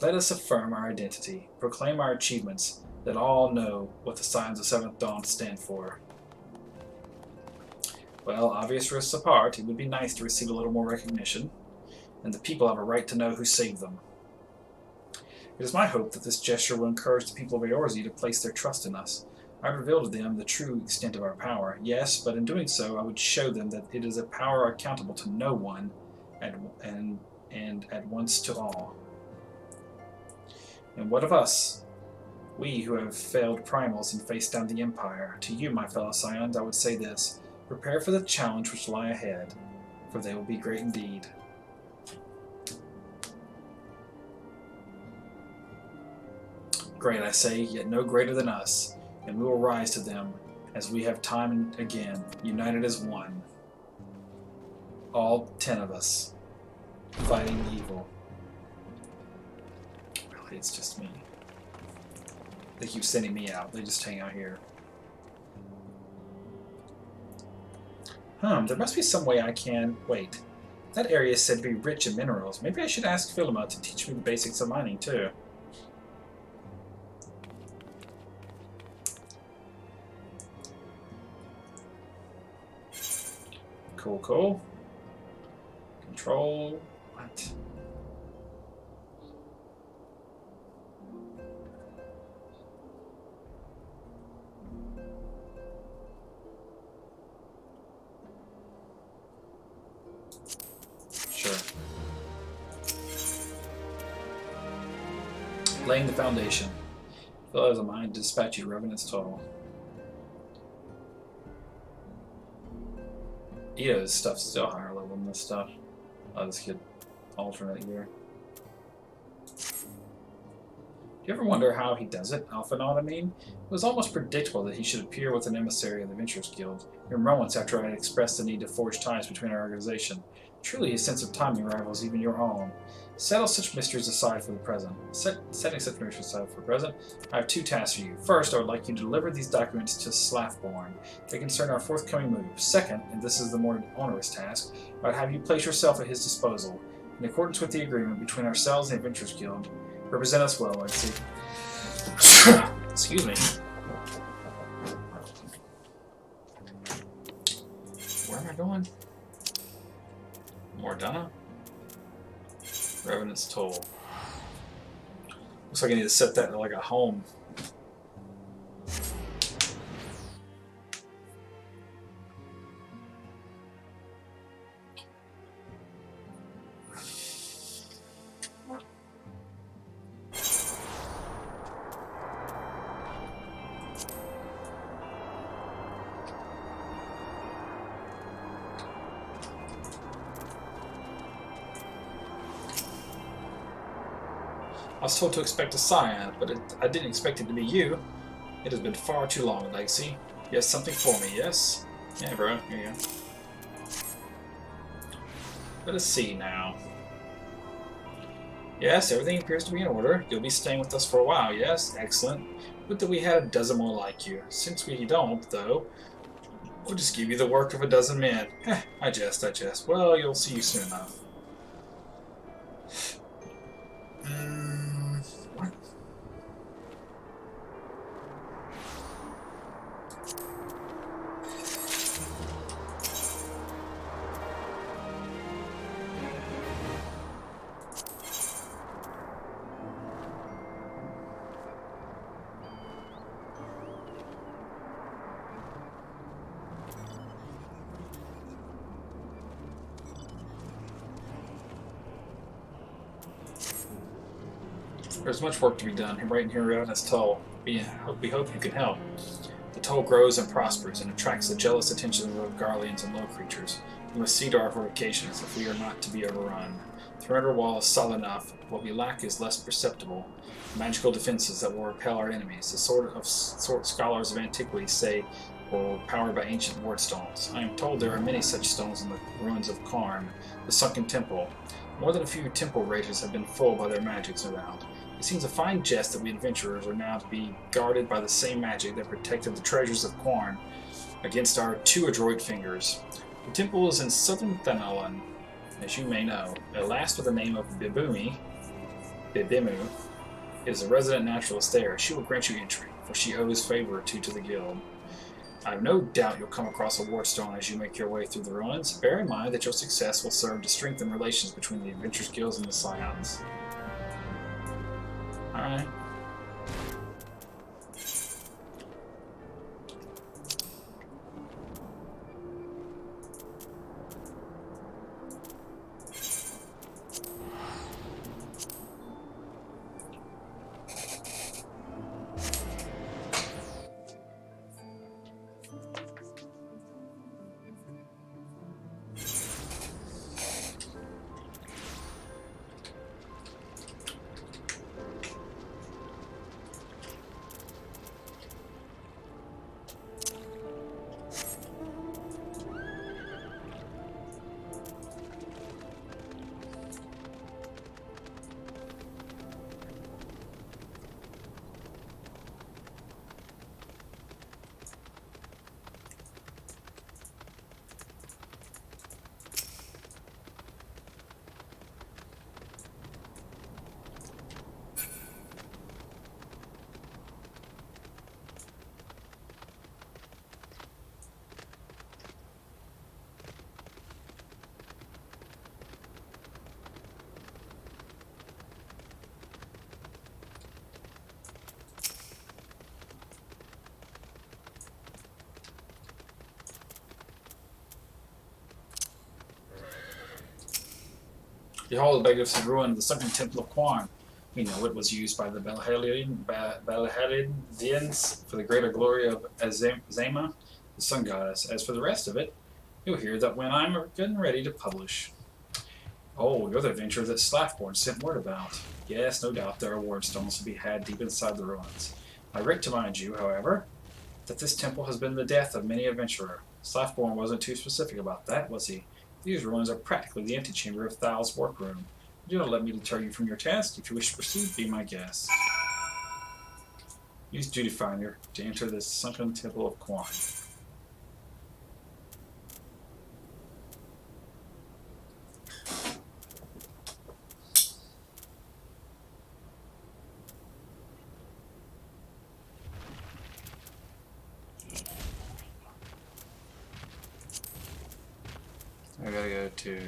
Let us affirm our identity, proclaim our achievements, that all know what the Scions of Seventh Dawn stand for. Well, obvious risks apart, it would be nice to receive a little more recognition, and the people have a right to know who saved them. It is my hope that this gesture will encourage the people of Eorzea to place their trust in us. I have revealed to them the true extent of our power, yes, but in doing so I would show them that it is a power accountable to no one, and at once to all. And what of us? We who have failed primals and faced down the Empire. To you, my fellow Scions, I would say this. Prepare for the challenge which lie ahead, for they will be great indeed. Great, I say, yet no greater than us, and we will rise to them, as we have time and again, united as one. All 10 of us, fighting evil. Really, it's just me. They keep sending me out. They just hang out here. There must be some way I can... Wait. That area is said to be rich in minerals. Maybe I should ask Philima to teach me the basics of mining, too. Cool, cool. Control... What? Sure. Laying the foundation. Fill as a mind to dispatch you, Revenant's total. Ito's stuff's still higher level than this stuff. I'll just get alternate here. Do you ever wonder how he does it? Alpha know what I mean? It was almost predictable that he should appear with an emissary of the Adventurers Guild, mere moments after I had expressed the need to forge ties between our organization. Truly, his sense of timing rivals even your own. Settle such mysteries aside for the present. Setting such mysteries aside for the present, I have 2 tasks for you. First, I would like you to deliver these documents to Slathborn. They concern our forthcoming move. Second, and this is the more onerous task, I would have you place yourself at his disposal. In accordance with the agreement between ourselves and the Adventurers Guild, represent us well, Lexi. Excuse me. Where am I going? Mordana? Revenant's Toll. Looks like I need to set that in like a home. I was told to expect a Scion, but I didn't expect it to be you. It has been far too long, Legacy. You have something for me, yes? Yeah, bro. Here you go. Let us see now. Yes, everything appears to be in order. You'll be staying with us for a while, yes? Excellent. Would that we had a dozen more like you. Since we don't, though, we'll just give you the work of a dozen men. I jest. Well, you'll see you soon enough. What? There's much work to be done right here on this toll. We hope you can help. The toll grows and prospers and attracts the jealous attention of the Garleans and low creatures. We must see to our fortifications if we are not to be overrun. The perimeter wall is solid enough. What we lack is less perceptible. Magical defenses that will repel our enemies. The sort scholars of antiquity say were powered by ancient ward stones. I am told there are many such stones in the ruins of Karn, the sunken temple. More than a few temple raiders have been fooled by their magics around. It seems a fine jest that we adventurers are now to be guarded by the same magic that protected the treasures of Karn against our too adroit fingers. The temple is in southern Thanalan, as you may know. It lasts with the name of Bibimu. It is a resident naturalist there. She will grant you entry, for she owes favor or two to the guild. I have no doubt you'll come across a wardstone as you make your way through the ruins. Bear in mind that your success will serve to strengthen relations between the adventurers guilds and the Scions. Alright. The hall of magnificent ruin of the sunken temple of Quan. We know it was used by the Belhadians for the greater glory of Zema, the sun goddess. As for the rest of it, you'll hear that when I'm getting ready to publish. Oh, you're the adventurer that Slaffborn sent word about. Yes, no doubt there are wardstones to be had deep inside the ruins. I regret to mind you, however, that this temple has been the death of many adventurer. Slaffborn wasn't too specific about that, was he? These ruins are practically the antechamber of Thal's workroom. Do not let me deter you from your task. If you wish to proceed, be my guest. Use Duty Finder to enter the sunken temple of Quan. I gotta go to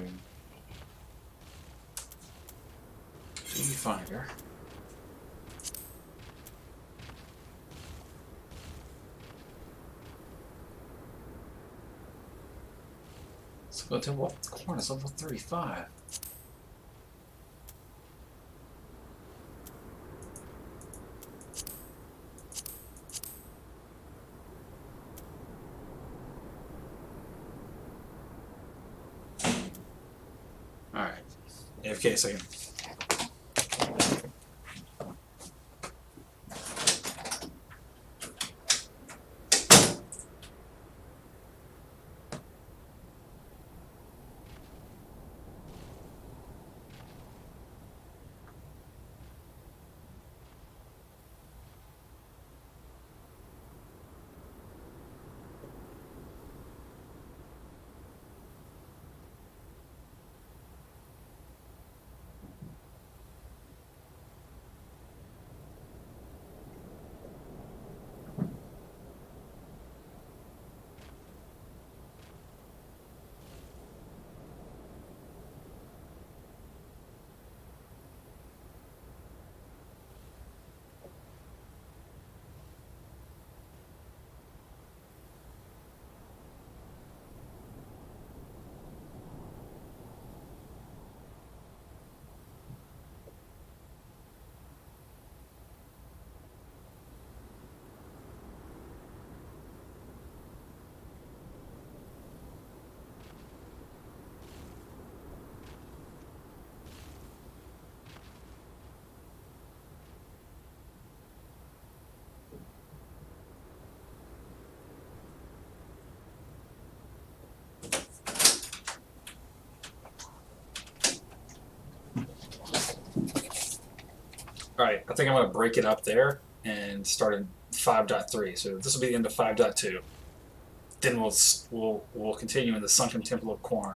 Duty Finder. Let's go to what corner is level 35. Alright. AFK a second. Alright, I think I'm going to break it up there and start in 5.3. So this will be the end of 5.2. Then we'll continue in the Sunken Temple of Corn.